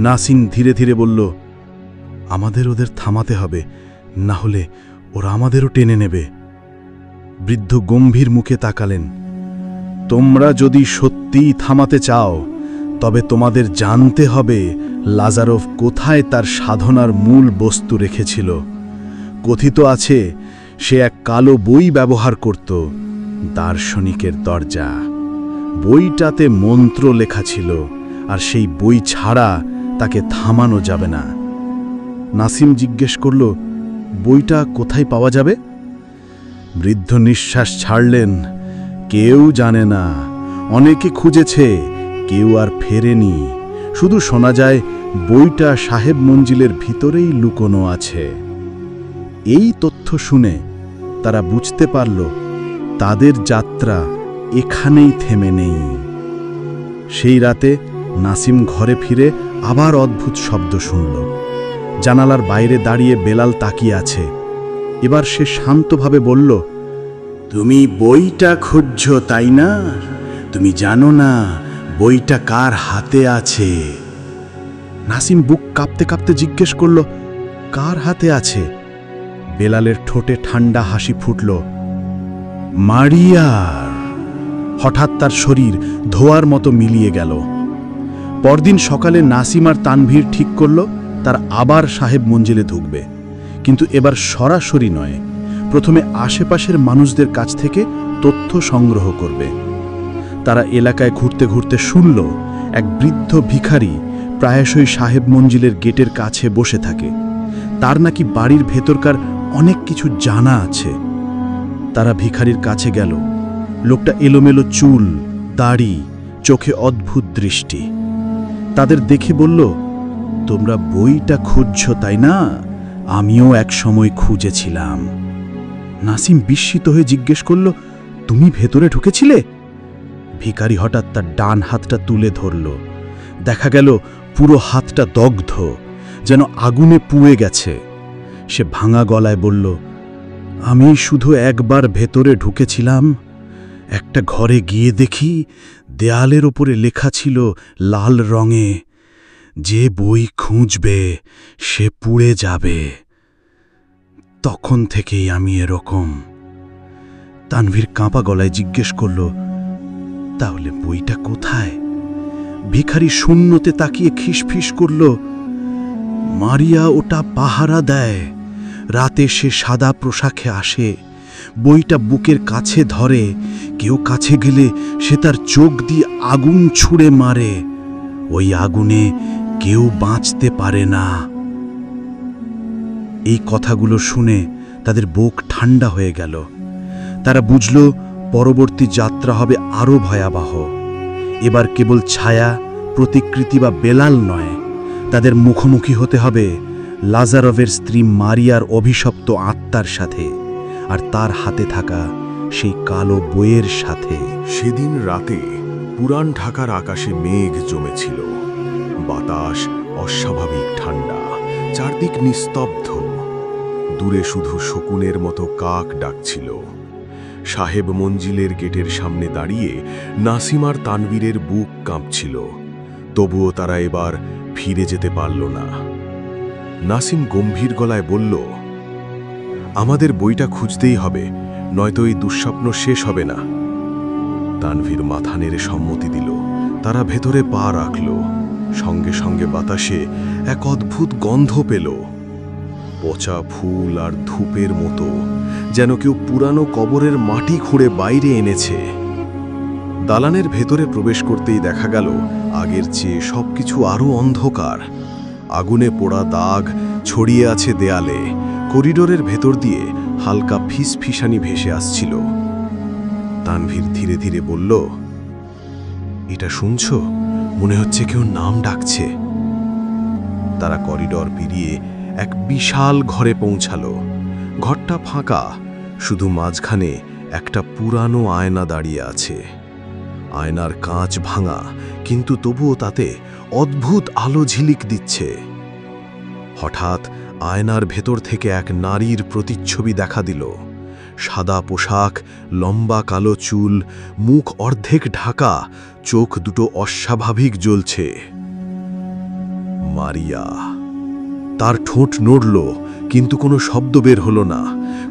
নাসিম ধীরে ধীরে বলল, আমাদের ওদের থামাতে হবে, না হলে ওরা আমাদেরও টেনে নেবে। বৃদ্ধ গম্ভীর মুখে তাকালেন, তোমরা যদি সত্যিই থামাতে চাও, তবে তোমাদের জানতে হবে লাজারভ কোথায় তার সাধনার মূল বস্তু রেখেছিল। কথিত আছে সে এক কালো বই ব্যবহার করত, দার্শনিকের দরজা। বইটাতে মন্ত্র লেখা ছিল, আর সেই বই ছাড়া তাকে থামানো যাবে না। নাসিম জিজ্ঞেস করল, বইটা কোথায় পাওয়া যাবে? বৃদ্ধ নিঃশ্বাস ছাড়লেন, কেউ জানে না। অনেকে খুঁজেছে, কেউ আর ফেরেনি। শুধু শোনা যায় বইটা সাহেব মঞ্জিলের ভিতরেই লুকোনো আছে। এই তথ্য শুনে তারা বুঝতে পারল তাদের যাত্রা এখানেই থেমে নেই। সেই রাতে নাসিম ঘরে ফিরে আবার অদ্ভুত শব্দ শুনল। জানালার বাইরে দাঁড়িয়ে বেলাল তাকিয়ে আছে। এবার সে শান্তভাবে বলল, তুমি বইটা খুঁজছো তাই না? তুমি জানো না বইটা কার হাতে আছে? নাসিম বুক কাঁপতে কাঁপতে জিজ্ঞেস করল, কার হাতে আছে? বেলালের ঠোঁটে ঠান্ডা হাসি ফুটল, মারিয়ার। হঠাৎ তার শরীর ধোয়ার মতো মিলিয়ে গেল। পরদিন সকালে নাসিম আর তানভীর ঠিক করল তার আবার সাহেব মঞ্জিলে ঢুকবে, কিন্তু এবার সরাসরি নয়। প্রথমে আশেপাশের মানুষদের কাছ থেকে তথ্য সংগ্রহ করবে। তারা এলাকায় ঘুরতে ঘুরতে শুনল এক বৃদ্ধ ভিখারি প্রায়শই সাহেব মঞ্জিলের গেটের কাছে বসে থাকে। তার নাকি বাড়ির ভেতরকার অনেক কিছু জানা আছে। তারা ভিখারির কাছে গেল। লোকটা এলোমেলো চুল, দাড়ি, চোখে অদ্ভুত দৃষ্টি। তাদের দেখে বলল, তোমরা বইটা খুঁজছো তাই না? আমিও এক সময় খুঁজেছিলাম। নাসিম বিস্মিত হয়ে জিজ্ঞেস করল, তুমি ভেতরে ঢুকেছিলে? ভিখারি হঠাৎ তার ডান হাতটা তুলে ধরল। দেখা গেল পুরো হাতটা দগ্ধ, যেন আগুনে পুড়ে গেছে। সে ভাঙা গলায় বলল, আমি শুধু একবার ভেতরে ঢুকেছিলাম। একটা ঘরে গিয়ে দেখি দেয়ালের ওপরে লেখা ছিল লাল রঙে, যে বই খুঁজবে সে পুড়ে যাবে। তখন থেকেই আমি এরকম। তানভীর কাঁপা গলায় জিজ্ঞেস করল, তাহলে বইটা কোথায়? ভিখারি শূন্যতে তাকিয়ে খিসফিস করল, মারিয়া ওটা পাহারা দেয়। রাতে সে সাদা পোশাকে আসে, বইটা বুকের কাছে ধরে। কেউ কাছে গেলে সে তার চোখ দিয়ে আগুন ছুঁড়ে মারে। ওই আগুনে কেউ বাঁচতে পারে না। এই কথাগুলো শুনে তাদের বুক ঠান্ডা হয়ে গেল। তারা বুঝল পরবর্তী যাত্রা হবে আরও ভয়াবহ। এবার কেবল ছায়া, প্রতিকৃতি বা বেলাল নয়, তাদের মুখোমুখি হতে হবে লাজারভের স্ত্রী মারিয়ার অভিশপ্ত আত্মার সাথে, আর তার হাতে থাকা সেই কালো বইয়ের সাথে। সেদিন রাতে পুরান ঢাকার আকাশে মেঘ জমেছিল। বাতাস অস্বাভাবিক ঠান্ডা, চারদিক নিস্তব্ধ। দূরে শুধু শকুনের মতো কাক ডাকছিল। সাহেব মঞ্জিলের গেটের সামনে দাঁড়িয়ে নাসিম আর তানভীরের বুক কাঁপছিল। তবুও তারা এবার ফিরে যেতে পারল না। নাসিম গম্ভীর গলায় বলল, আমাদের বইটা খুঁজতেই হবে, নয়তো এই দুঃস্বপ্ন শেষ হবে না। তানভীর মাথা নেড়ে সম্মতি দিল। তারা ভেতরে পা রাখল। সঙ্গে সঙ্গে বাতাসে এক অদ্ভুত গন্ধ পেল, পচা ফুল আর ধূপের মতো, যেন কেউ পুরানো কবরের মাটি খুঁড়ে বাইরে এনেছে। দালানের ভেতরে প্রবেশ করতেই দেখা গেল আগের চেয়ে সবকিছু আরও অন্ধকার। আগুনে পোড়া দাগ ছড়িয়ে আছে দেয়ালে, করিডোরের ভেতর দিয়ে হালকা ফিসফিসানি ভেসে আসছিল। তানভীর ধীরে ধীরে বলল, এটা শুনছো? মনে হচ্ছে কেউ নাম ডাকছে। তারা করিডর পেরিয়ে এক বিশাল ঘরে পৌঁছালো। ঘরটা ফাঁকা, শুধু মাঝখানে একটা পুরানো আয়না দাঁড়িয়ে আছে। আয়নার কাঁচ ভাঙা, কিন্তু তবুও তাতে অদ্ভুত আলো ঝিলিক দিচ্ছে। হঠাৎ আয়নার ভেতর থেকে এক নারীর প্রতিচ্ছবি দেখা দিল। সাদা পোশাক, লম্বা কালো চুল, মুখ অর্ধেক ঢাকা, চোখ দুটো অস্বাভাবিক জ্বলছে। মারিয়া। তার ঠোঁট নড়ল, কিন্তু কোনো শব্দ বের হলো না।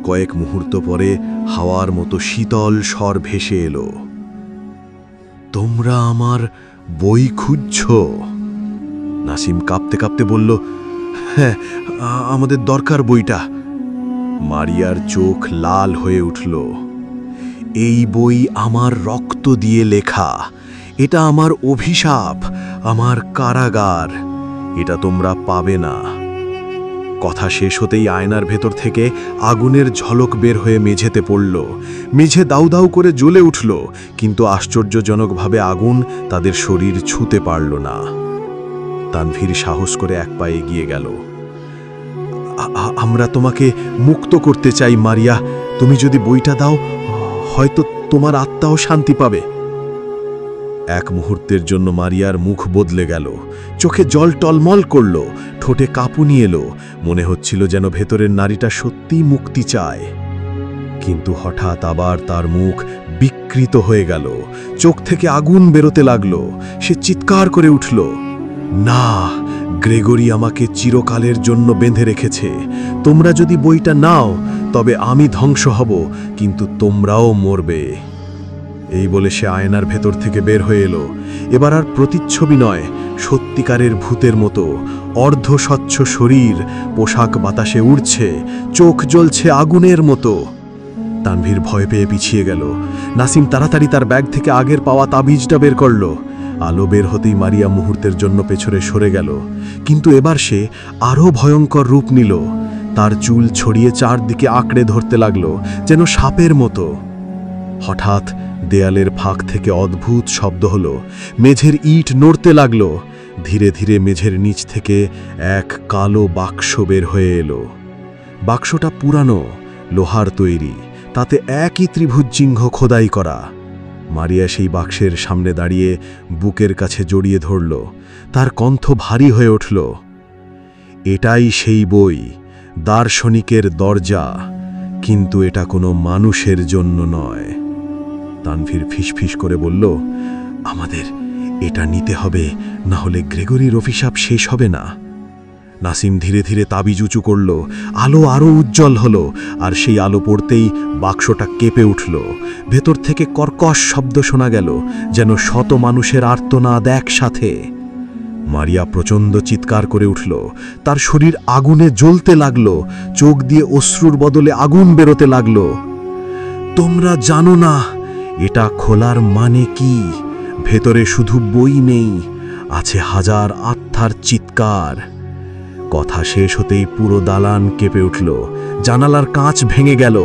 কয়েক মুহূর্ত পরে হাওয়ার মতো শীতল স্বর ভেসে এলো, তোমরা আমার বই খুঁজছ? নাসিম কাঁপতে কাঁপতে বলল, হ্যাঁ, আমাদের দরকার বইটা। মারিয়ার চোখ লাল হয়ে উঠল। এই বই আমার রক্ত দিয়ে লেখা। এটা আমার অভিশাপ, আমার কারাগার। এটা তোমরা পাবে না। কথা শেষ হতেই আয়নার ভেতর থেকে আগুনের ঝলক বের হয়ে মেঝেতে পড়ল। মেঝে দাউ দাউ করে জ্বলে উঠল, কিন্তু আশ্চর্যজনকভাবে আগুন তাদের শরীর ছুঁতে পারল না। তানভীর সাহস করে এক পা এগিয়ে গেল। আমরা তোমাকে মুক্ত করতে চাই মারিয়া। তুমি যদি বইটা দাও, হয়তো তোমার আত্মাও শান্তি পাবে। এক মুহূর্তের জন্য মারিয়ার মুখ বদলে গেল। চোখে জল টলমল করল, ঠোঁটে কাঁপুনি এলো। মনে হচ্ছিল যেন ভেতরের নারীটা সত্যিই মুক্তি চায়। কিন্তু হঠাৎ আবার তার মুখ বিকৃত হয়ে গেল, চোখ থেকে আগুন বেরোতে লাগল। সে চিৎকার করে উঠল, না, গ্রেগরি আমাকে চিরকালের জন্য বেঁধে রেখেছে। তোমরা যদি বইটা নাও, তবে আমি ধ্বংস হব, কিন্তু তোমরাও মরবে। এই বলে সে আয়নার ভেতর থেকে বের হয়ে এলো। এবার আর প্রতিচ্ছবি নয়, সত্যিকারের ভূতের মতো। অর্ধ স্বচ্ছ শরীর, পোশাক বাতাসে উড়ছে, চোখ জ্বলছে আগুনের মতো। তানভীর ভয় পেয়ে পিছিয়ে গেল। নাসিম তাড়াতাড়ি তার ব্যাগ থেকে আগের পাওয়া তাবিজটা বের করল। আলো বের হতেই মারিয়া মুহূর্তের জন্য পেছনে সরে গেল, কিন্তু এবার সে আরও ভয়ঙ্কর রূপ নিল। তার চুল ছড়িয়ে চারদিকে আঁকড়ে ধরতে লাগল, যেন সাপের মতো। হঠাৎ দেয়ালের ফাঁক থেকে অদ্ভুত শব্দ হলো। মেঝের ইট নড়তে লাগল। ধীরে ধীরে মেঝের নিচ থেকে এক কালো বাক্স বের হয়ে এলো। বাক্সটা পুরানো, লোহার তৈরি, তাতে একই ত্রিভুজ চিহ্ন খোদাই করা। মারিয়া সেই বাক্সের সামনে দাঁড়িয়ে বুকের কাছে জড়িয়ে ধরল। তার কণ্ঠ ভারী হয়ে উঠল, এটাই সেই বই, দার্শনিকের দরজা, কিন্তু এটা কোনো মানুষের জন্য নয়। তানভীর ফিসফিস করে বলল, আমাদের এটা নিতে হবে, না হলে গ্রেগরির অভিশাপ শেষ হবে না। নাসিম ধীরে ধীরে তাবিজ উঁচু করল। আলো আরও উজ্জ্বল হলো, আর সেই আলো পড়তেই বাক্সটা কেঁপে উঠল। ভেতর থেকে কর্কশ শব্দ শোনা গেল, যেন শত মানুষের আর্তনাদ একসাথে। মারিয়া প্রচণ্ড চিৎকার করে উঠল। তার শরীর আগুনে জ্বলতে লাগল, চোখ দিয়ে অশ্রুর বদলে আগুন বেরোতে লাগল। তোমরা জানো না এটা খোলার মানে কি? ভেতরে শুধু বই নেই, আছে হাজার আত্মার চিৎকার। কথা শেষ হতেই পুরো দালান কেঁপে উঠল। জানালার কাঁচ ভেঙে গেল।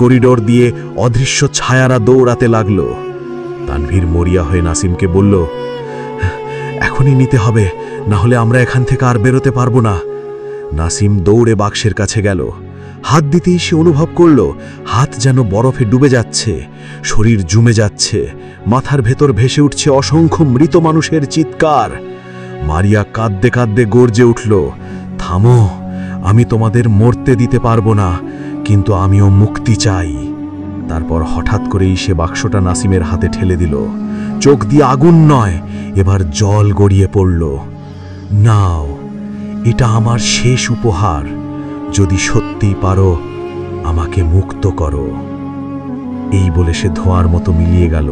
করিডোর দিয়ে অদৃশ্য ছায়ারা দৌড়াতে লাগল। তানভীর মরিয়া হয়ে নাসিমকে বলল, এখনই নিতে হবে, না হলে আমরা এখান থেকে আর বেরোতে পারবো না। নাসিম দৌড়ে বাক্সের কাছে গেল। হাত দিতেই সে অনুভব করল হাত যেন বরফে ডুবে যাচ্ছে, শরীর জুমে যাচ্ছে, মাথার ভেতর ভেসে উঠছে অসংখ্য মৃত মানুষের চিৎকার। মারিয়া কাঁদতে কাঁদতে গর্জে উঠল, থামো, আমি তোমাদের মরতে দিতে পারবো না, কিন্তু আমিও মুক্তি চাই। তারপর হঠাৎ করেই সে বাক্সটা নাসিমের হাতে ঠেলে দিল। চোখ দিয়ে আগুন নয়, এবার জল গড়িয়ে পড়ল। নাও, এটা আমার শেষ উপহার। যদি সত্যিই পারো, আমাকে মুক্ত করো। এই বলে সে ধোঁয়ার মতো মিলিয়ে গেল।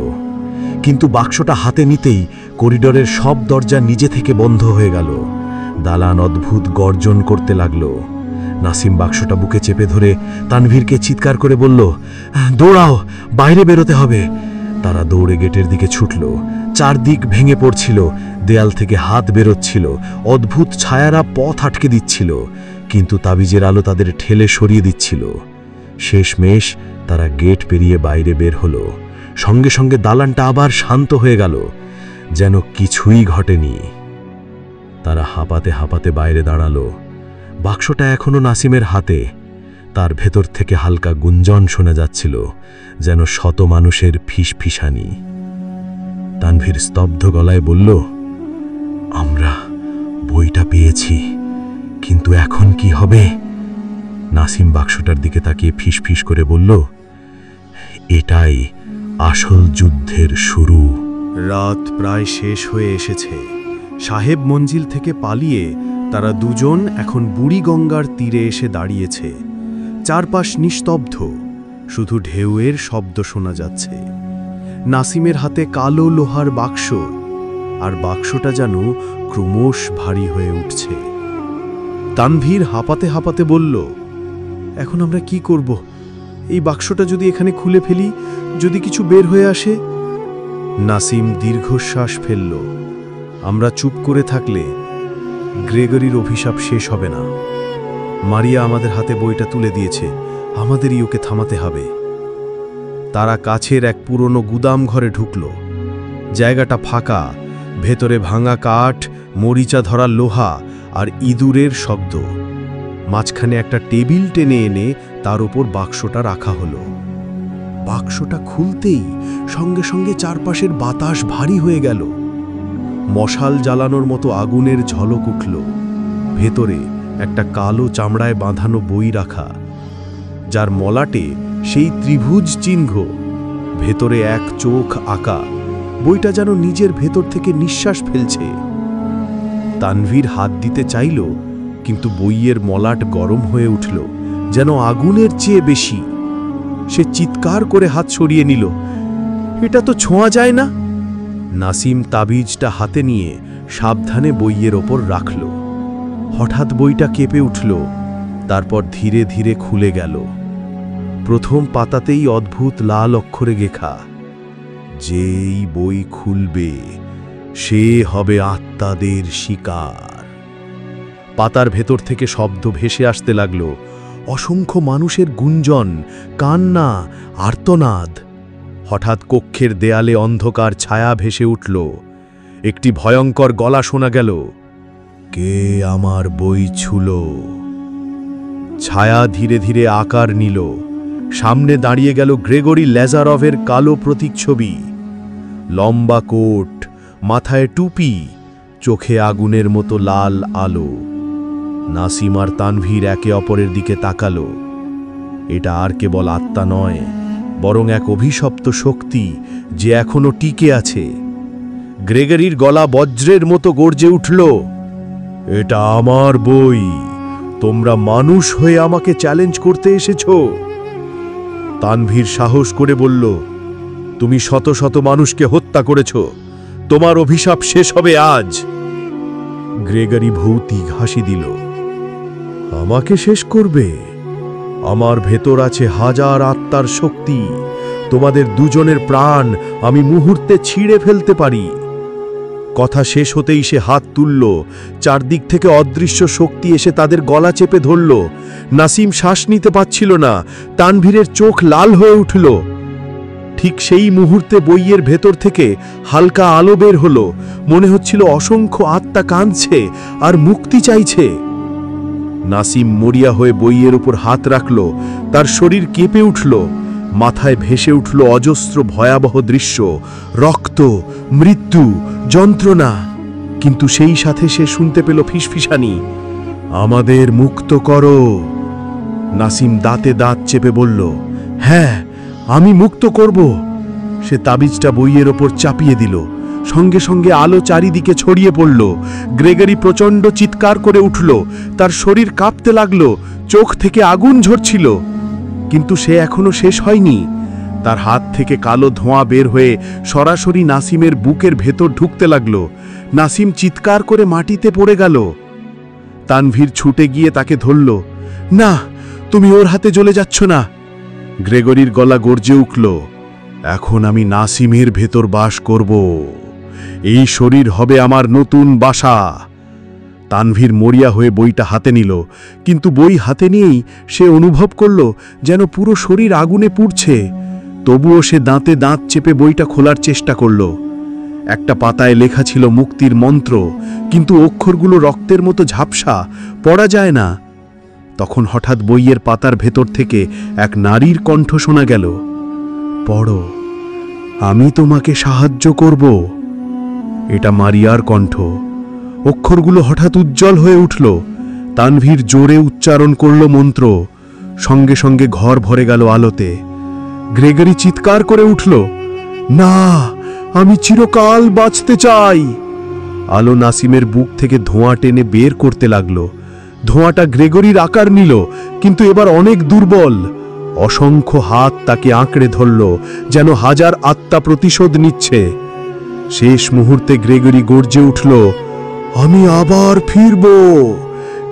কিন্তু বাক্সটা হাতে নিতেই করিডোরের সব দরজা নিজে থেকে বন্ধ হয়ে গেল। দালান অদ্ভুত গর্জন করতে লাগল। নাসিম বাক্সটা বুকে চেপে ধরে তানভীরকে চিৎকার করে বলল, দৌড়াও, বাইরে বেরোতে হবে। তারা দৌড়ে গেটের দিকে ছুটল। চারদিক ভেঙে পড়ছিল, দেয়াল থেকে হাত বেরোচ্ছিল, অদ্ভুত ছায়ারা পথ আটকে দিচ্ছিল, কিন্তু তাবিজের আলো তাদের ঠেলে সরিয়ে দিচ্ছিল। শেষমেশ তারা গেট পেরিয়ে বাইরে বের হলো। সঙ্গে সঙ্গে দালানটা আবার শান্ত হয়ে গেল, যেন কিছুই ঘটেনি। তারা হাঁপাতে হাঁপাতে বাইরে দাঁড়ালো। বাক্সটা এখনো নাসিমের হাতে। তার ভেতর থেকে হালকা গুঞ্জন শোনা যাচ্ছিল, যেন শত মানুষের ফিসফিসানি। তানভীর স্তব্ধ গলায় বলল, আমরা বইটা পেয়েছি, কিন্তু এখন কি হবে? নাসিম বাক্সটার দিকে তাকিয়ে ফিসফিস করে বলল, এটাই আসল যুদ্ধের শুরু। রাত প্রায় শেষ হয়ে এসেছে। সাহেব মঞ্জিল থেকে পালিয়ে তারা দুজন এখন বুড়িগঙ্গার তীরে এসে দাঁড়িয়েছে। চারপাশ নিস্তব্ধ, শুধু ঢেউয়ের শব্দ শোনা যাচ্ছে। নাসিমের হাতে কালো লোহার বাক্স, আর বাক্সটা যেন ক্রমশ ভারী হয়ে উঠছে। তানভীর হাঁপাতে হাঁপাতে বলল, এখন আমরা কি করব? এই বাক্সটা যদি এখানে খুলে ফেলি, যদি কিছু বের হয়ে আসে? নাসিম দীর্ঘশ্বাস ফেলল। আমরা চুপ করে থাকলে গ্রেগরির অভিশাপ শেষ হবে না। মারিয়া আমাদের হাতে বইটা তুলে দিয়েছে, আমাদেরই ওকে থামাতে হবে। তারা কাছের এক পুরনো গুদাম ঘরে ঢুকল। জায়গাটা ফাঁকা, ভেতরে ভাঙা কাঠ, মরিচা ধরা লোহা আর ইঁদুরের শব্দ। মাঝখানে একটা টেবিল টেনে এনে তার উপর বাক্সটা রাখা হলো। বাক্সটা খুলতেই সঙ্গে সঙ্গে চারপাশের বাতাস ভারী হয়ে গেল। মশাল জ্বালানোর মতো আগুনের ঝলক উঠল। ভেতরে একটা কালো চামড়ায় বাঁধানো বই রাখা, যার মলাটে সেই ত্রিভুজ চিহ্ন, ভেতরে এক চোখ আঁকা। বইটা যেন নিজের ভেতর থেকে নিঃশ্বাস ফেলছে। তানভীর হাত দিতে চাইল, কিন্তু বইয়ের মলাট গরম হয়ে উঠল, যেন আগুনের চেয়ে বেশি। সে চিৎকার করে হাত সরিয়ে নিল, এটা তো ছোঁয়া যায় না। নাসিম তাবিজটা হাতে নিয়ে সাবধানে বইয়ের ওপর রাখল। হঠাৎ বইটা কেঁপে উঠল, তারপর ধীরে ধীরে খুলে গেল। প্রথম পাতাতেই অদ্ভুত লাল অক্ষরে লেখা, যেই বই খুলবে সে হবে আত্মাদের শিকার। পাতার ভেতর থেকে শব্দ ভেসে আসতে লাগল, অসংখ্য মানুষের গুঞ্জন, কান্না, আর্তনাদ। হঠাৎ কক্ষের দেয়ালে অন্ধকার ছায়া ভেসে উঠল। একটি ভয়ঙ্কর গলা শোনা গেল, কে আমার বই ছুলো? ছায়া ধীরে ধীরে আকার নিল। সামনে দাঁড়িয়ে গেল গ্রেগরি ল্যাজারভের কালো প্রতীকছবি। লম্বা কোট, মাথায় টুপি, চোখে আগুনের মতো লাল আলো। নাসিম আর তানভীর একে অপরের দিকে তাকালো। এটা আর কেবল আত্মা নয়, বরং এক অভিশপ্ত শক্তি যে এখনো টিকে আছে। গ্রেগরির গলা বজ্রের মতো গর্জে উঠল, এটা আমার বই, তোমরা মানুষ হয়ে আমাকে চ্যালেঞ্জ করতে এসেছো? তানভীর সাহস করে বলল, তুমি শত শত মানুষকে হত্যা করেছ, তোমার অভিশাপ শেষ হবে আজ। গ্রেগরি ভৌতিক হাসি দিল, আমাকে শেষ করবে? আমার ভেতর আছে হাজার আত্মার শক্তি, তোমাদের দুজনের প্রাণ আমি মুহূর্তে ছিঁড়ে ফেলতে পারি। কথা শেষ হতেই সে হাত তুলল। চারদিক থেকে অদৃশ্য শক্তি এসে তাদের গলা চেপে ধরল। নাসিম শ্বাস নিতে পারছিল না, তানভীরের চোখ লাল হয়ে উঠল। ঠিক সেই মুহূর্তে বইয়ের ভেতর থেকে হালকা আলো বের হলো। মনে হচ্ছিল অসংখ্য আত্মা কাঁদছে আর মুক্তি চাইছে। নাসিম মরিয়া হয়ে বইয়ের উপর হাত রাখল। তার শরীর কেঁপে উঠল। মাথায় ভেসে উঠল অজস্র ভয়াবহ দৃশ্য, রক্ত, মৃত্যু, যন্ত্রণা। কিন্তু সেই সাথে সে শুনতে পেল ফিসফিসানি, আমাদের মুক্ত করো। নাসিম দাঁতে দাঁত চেপে বলল, হ্যাঁ, আমি মুক্ত করব। সে তাবিজটা বইয়ের ওপর চাপিয়ে দিল। সঙ্গে সঙ্গে আলো চারিদিকে ছড়িয়ে পড়ল। গ্রেগরি প্রচণ্ড চিৎকার করে উঠল। তার শরীর কাঁপতে লাগল, চোখ থেকে আগুন ঝরছিল। কিন্তু সে এখনো শেষ হয়নি। তার হাত থেকে কালো ধোঁয়া বের হয়ে সরাসরি নাসিমের বুকের ভেতর ঢুকতে লাগল। নাসিম চিৎকার করে মাটিতে পড়ে গেল। তানভীর ছুটে গিয়ে তাকে ধরল, না, তুমি ওর হাতে জ্বলে যাচ্ছ না। গ্রেগরির গলা গর্জে উঠল, এখন আমি নাসিমের ভেতর বাস করব। এই শরীর হবে আমার নতুন বাসা। তানভীর মরিয়া হয়ে বইটা হাতে নিল, কিন্তু বই হাতে নিয়েই সে অনুভব করল যেন পুরো শরীর আগুনে পুড়ছে। তবুও সে দাঁতে দাঁত চেপে বইটা খোলার চেষ্টা করল। একটা পাতায় লেখা ছিল মুক্তির মন্ত্র, কিন্তু অক্ষরগুলো রক্তের মতো ঝাপসা, পড়া যায় না। তখন হঠাৎ বইয়ের পাতার ভেতর থেকে এক নারীর কণ্ঠ শোনা গেল, পড়ো, আমি তোমাকে সাহায্য করব। এটা মারিয়ার কণ্ঠ। অক্ষরগুলো হঠাৎ উজ্জ্বল হয়ে উঠল। তানভীর জোরে উচ্চারণ করল মন্ত্র। সঙ্গে সঙ্গে ঘর ভরে গেল আলোতে। গ্রেগরি চিৎকার করে উঠল, না, আমি চিরকাল বাঁচতে চাই। আলো নাসিমের বুক থেকে ধোঁয়া টেনে বের করতে লাগল। ধোঁয়াটা গ্রেগরির আকার নিল, কিন্তু এবার অনেক দুর্বল। অসংখ্য হাত তাকে আঁকড়ে ধরল, যেন হাজার আত্মা প্রতিশোধ নিচ্ছে। শেষ মুহূর্তে গ্রেগরি গর্জে উঠল, আমি আবার ফিরব,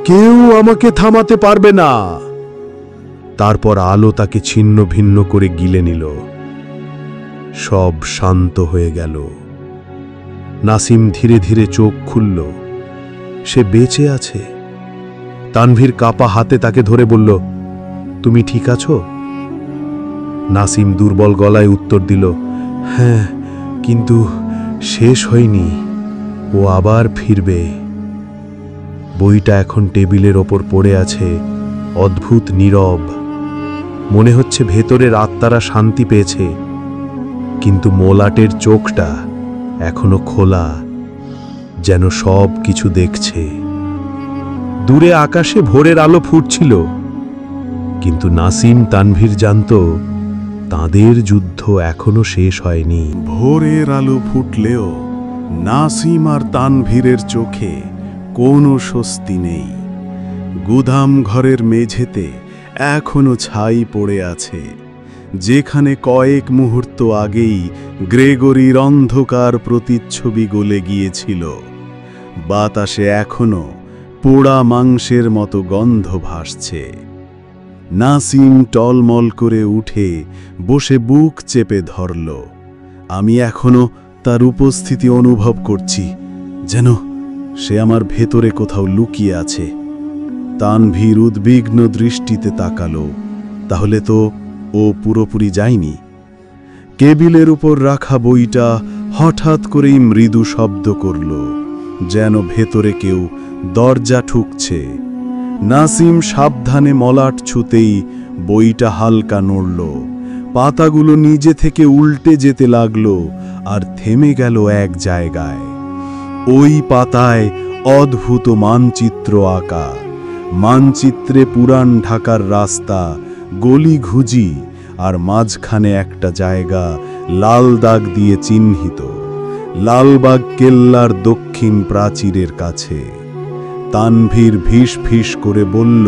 কেউ আমাকে থামাতে পারবে না। তারপর আলো তাকে ছিন্ন ভিন্ন করে গিলে নিল। সব শান্ত হয়ে গেল। নাসিম ধীরে ধীরে চোখ খুলল। সে বেঁচে আছে। তানভীর কাপা হাতে তাকে ধরে বলল, তুমি ঠিক আছো? নাসিম দুর্বল গলায় উত্তর দিল, হ্যাঁ, কিন্তু শেষ হয়নি, ও আবার ফিরবে। বইটা এখন টেবিলের ওপর পড়ে আছে, অদ্ভুত নীরব। মনে হচ্ছে ভেতরের আত্মারা শান্তি পেয়েছে, কিন্তু মোলাটের চোখটা এখনো খোলা, যেন সব কিছু দেখছে। দূরে আকাশে ভোরের আলো ফুটছিল, কিন্তু নাসিম তানভীর জানত তাদের যুদ্ধ এখনো শেষ হয়নি। ভোরের আলো ফুটলেও নাসিম আর তানভীরের চোখে কোনো স্বস্তি নেই। গুদাম ঘরের মেঝেতে এখনো ছাই পড়ে আছে, যেখানে কয়েক মুহূর্ত আগেই গ্রেগরির অন্ধকার প্রতিচ্ছবি গলে গিয়েছিল। বাতাসে এখনো পোড়া মাংসের মতো গন্ধ ভাসছে। নাসিম টলমল করে উঠে বসে বুক চেপে ধরল। আমি এখনো তার উপস্থিতি অনুভব করছি, যেন সে আমার ভেতরে কোথাও লুকিয়ে আছে। তানভীর উদ্বিগ্ন দৃষ্টিতে তাকালো। তাহলে তো ও পুরোপুরি যায়নি। টেবিলের উপর রাখা বইটা হঠাৎ করেই মৃদু শব্দ করল, যেন ভেতরে কেউ দরজা ঠুকছে। নাসিম সাবধানে মলাট ছুতেই বইটা হালকা নড়ল। পাতাগুলো নিজে থেকে উল্টে যেতে লাগল আর থেমে গেল এক জায়গায়। ওই পাতায় অদ্ভুত মানচিত্র আঁকা। মানচিত্রে পুরান ঢাকার রাস্তা, গলি ঘুজি, আর মাঝখানে একটা জায়গা লাল দাগ দিয়ে চিহ্নিত, লালবাগ কেল্লার দক্ষিণ প্রাচীরের কাছে। তানভীর ফিস ফিস করে বলল,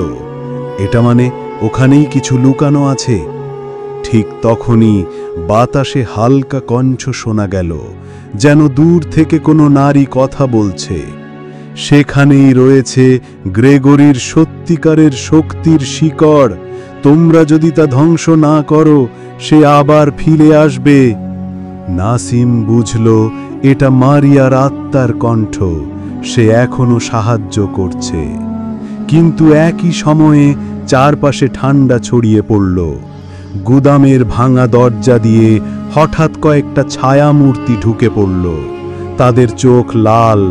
এটা মানে ওখানেই কিছু লুকানো আছে। ঠিক তখনই বাতাসে হালকা কণ্ঠ শোনা গেল, যেন দূর থেকে কোনো নারী কথা বলছে। সেখানেই রয়েছে গ্রেগরির সত্যিকারের শক্তির শিকড়। তোমরা যদি তা ধ্বংস না করো, সে আবার ফিরে আসবে। নাসিম বুঝল এটা মারিয়ার আত্মার কণ্ঠ। সে এখনো সাহায্য করছে, কিন্তু একই সময়ে চারপাশে ঠান্ডা ছড়িয়ে পড়ল। গুদামের ভাঙা দরজা দিয়ে হঠাৎ কয়েকটা ছায়ামূর্তি ঢুকে পড়ল। তাদের চোখ লাল,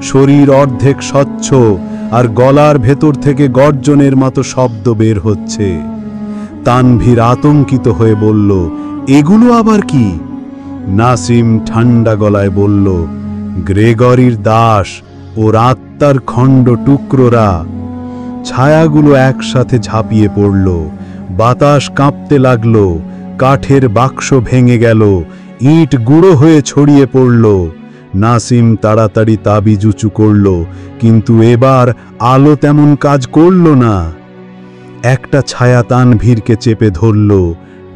শরীর অর্ধেক স্বচ্ছ, আর গলার ভেতর থেকে গর্জনের মতো শব্দ বের হচ্ছে। তানভীর আতঙ্কিত হয়ে বলল, এগুলো আবার কি? নাসিম ঠান্ডা গলায় বলল, গ্রেগরির দাস ও আত্মার খণ্ড টুকরোরা। ছায়াগুলো একসাথে ঝাঁপিয়ে পড়ল। বাতাস কাঁপতে লাগল। কাঠের বাক্স ভেঙে গেল। ইট গুঁড়ো হয়ে ছড়িয়ে পড়ল। নাসিম তাড়াতাড়ি তাবিজ উঁচু করল, কিন্তু এবার আলো তেমন কাজ করল না। একটা ছায়া তানভীরকে চেপে ধরল।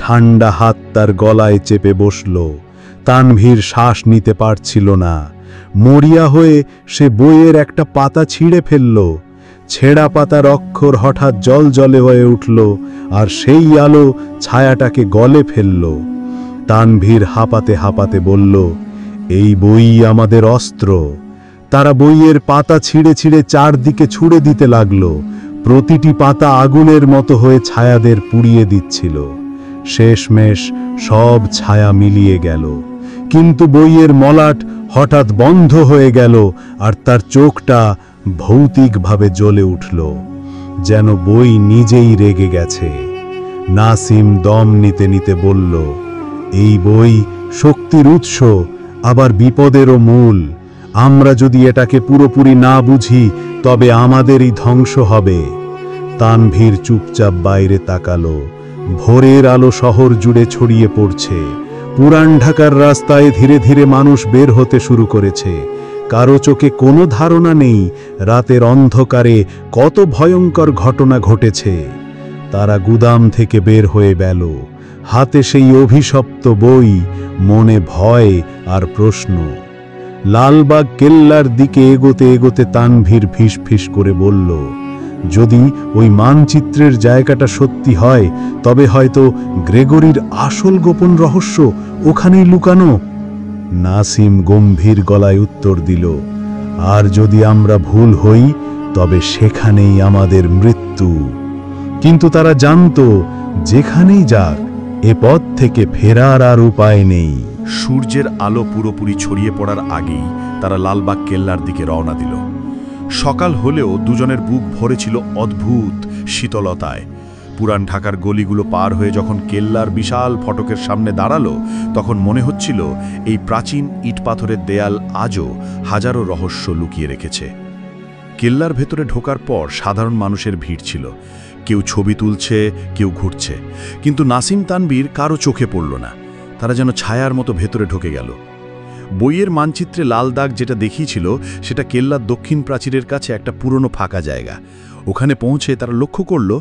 ঠান্ডা হাত তার গলায় চেপে বসল। তানভীর শ্বাস নিতে পারছিল না। মরিয়া হয়ে সে বইয়ের একটা পাতা ছিঁড়ে ফেলল। ছেঁড়া পাতার অক্ষর হঠাৎ জলজলে হয়ে উঠল, আর সেই আলো ছায়াটাকে গলে ফেলল। তানভীর হাঁপাতে হাঁপাতে বলল, এই বই আমাদের অস্ত্র। তারা বইয়ের পাতা ছিঁড়ে ছিঁড়ে চারদিকে ছুঁড়ে দিতে লাগল। প্রতিটি পাতা আগুনের মতো হয়ে ছায়াদের পুড়িয়ে দিচ্ছিল। শেষমেশ সব ছায়া মিলিয়ে গেল, কিন্তু বইয়ের মলাট হঠাৎ বন্ধ হয়ে গেল আর তার চোখটা ভৌতিকভাবে জ্বলে উঠল, যেন বই নিজেই রেগে গেছে। নাসিম দম নিতে নিতে বলল, এই বই শক্তির উৎস, আবার বিপদেরও মূল। আমরা যদি এটাকে পুরোপুরি না বুঝি তবে আমাদেরই ধ্বংস হবে। তানভীর চুপচাপ বাইরে তাকালো। ভোরের আলো শহর জুড়ে ছড়িয়ে পড়ছে। পুরান ঢাকার রাস্তায় ধীরে ধীরে মানুষ বের হতে শুরু করেছে। কারো চোখে কোনো ধারণা নেই রাতের অন্ধকারে কত ভয়ঙ্কর ঘটনা ঘটেছে। তারা গুদাম থেকে বের হয়ে গেল, হাতে সেই অভিশপ্ত বই, মনে ভয় আর প্রশ্ন। লালবাগ কেল্লার দিকে এগোতে এগোতে তানভীর ফিসফিস করে বলল, যদি ওই মানচিত্রের জায়গাটা সত্যি হয় তবে হয়তো গ্রেগরির আসল গোপন রহস্য ওখানেই লুকানো। নাসিম গম্ভীর গলায় উত্তর দিল, আর যদি আমরা ভুল হই তবে সেখানেই আমাদের মৃত্যু। কিন্তু তারা জানতো যেখানেই যাক এ পথ থেকে ফেরার আর উপায় নেই। সূর্যের আলো পুরোপুরি ছড়িয়ে পড়ার আগেই তারা লালবাগ কেল্লার দিকে রওনা দিল। সকাল হলেও দুজনের বুক ভরেছিল অদ্ভুত শীতলতায়। পুরান ঢাকার গলিগুলো পার হয়ে যখন কেল্লার বিশাল ফটকের সামনে দাঁড়ালো, তখন মনে হচ্ছিল এই প্রাচীন ইটপাথরের দেয়াল আজও হাজারো রহস্য লুকিয়ে রেখেছে। কেল্লার ভেতরে ঢোকার পর সাধারণ মানুষের ভিড় ছিল। কেউ ছবি তুলছে, কেউ ঘুরছে, কিন্তু নাসিম তানভীর কারো চোখে পড়ল না। তারা যেন ছায়ার মতো ভেতরে ঢুকে গেল। বইয়ের মানচিত্রে লাল দাগ যেটা দেখিয়েছিল সেটা কেল্লার দক্ষিণ প্রাচীরের কাছে একটা পুরনো ফাঁকা জায়গা। ওখানে পৌঁছে তারা লক্ষ্য করল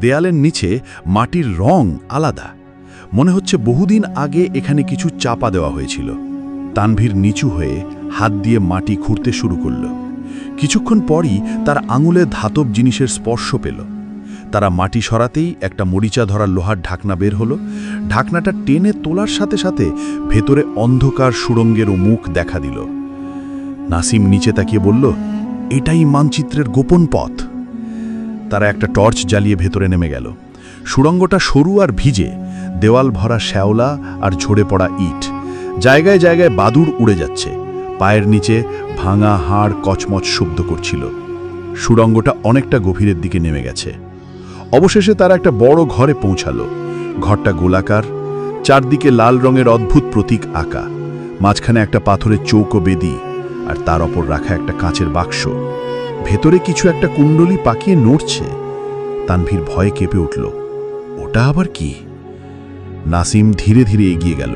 দেয়ালের নিচে মাটির রং আলাদা। মনে হচ্ছে বহুদিন আগে এখানে কিছু চাপা দেওয়া হয়েছিল। তানভীর নিচু হয়ে হাত দিয়ে মাটি খুঁড়তে শুরু করল। কিছুক্ষণ পরই তার আঙুলে ধাতব জিনিসের স্পর্শ পেল। তারা মাটি সরাতেই একটা মরিচা ধরা লোহার ঢাকনা বের হলো। ঢাকনাটা টেনে তোলার সাথে সাথে ভেতরে অন্ধকার সুড়ঙ্গেরও মুখ দেখা দিল। নাসিম নিচে তাকিয়ে বলল, এটাই মানচিত্রের গোপন পথ। তারা একটা টর্চ জ্বালিয়ে ভেতরে নেমে গেল। সুড়ঙ্গটা সরু আর ভিজে, দেওয়াল ভরা শ্যাওলা আর ঝরে পড়া ইট। জায়গায় জায়গায় বাদুড় উড়ে যাচ্ছে। পায়ের নিচে ভাঙা হাড় কচমচ শব্দ করছিল। সুড়ঙ্গটা অনেকটা গভীরের দিকে নেমে গেছে। অবশেষে তারা একটা বড় ঘরে পৌঁছালো। ঘরটা গোলাকার, চারদিকে লাল রঙের অদ্ভুত প্রতীক আঁকা। মাঝখানে একটা পাথরের চৌকো বেদি, আর তার ওপর রাখা একটা কাঁচের বাক্স। ভেতরে কিছু একটা কুণ্ডলি পাকিয়ে নড়ছে। তানভীর ভয়ে কেঁপে উঠল। ওটা আবার কি? নাসিম ধীরে ধীরে এগিয়ে গেল।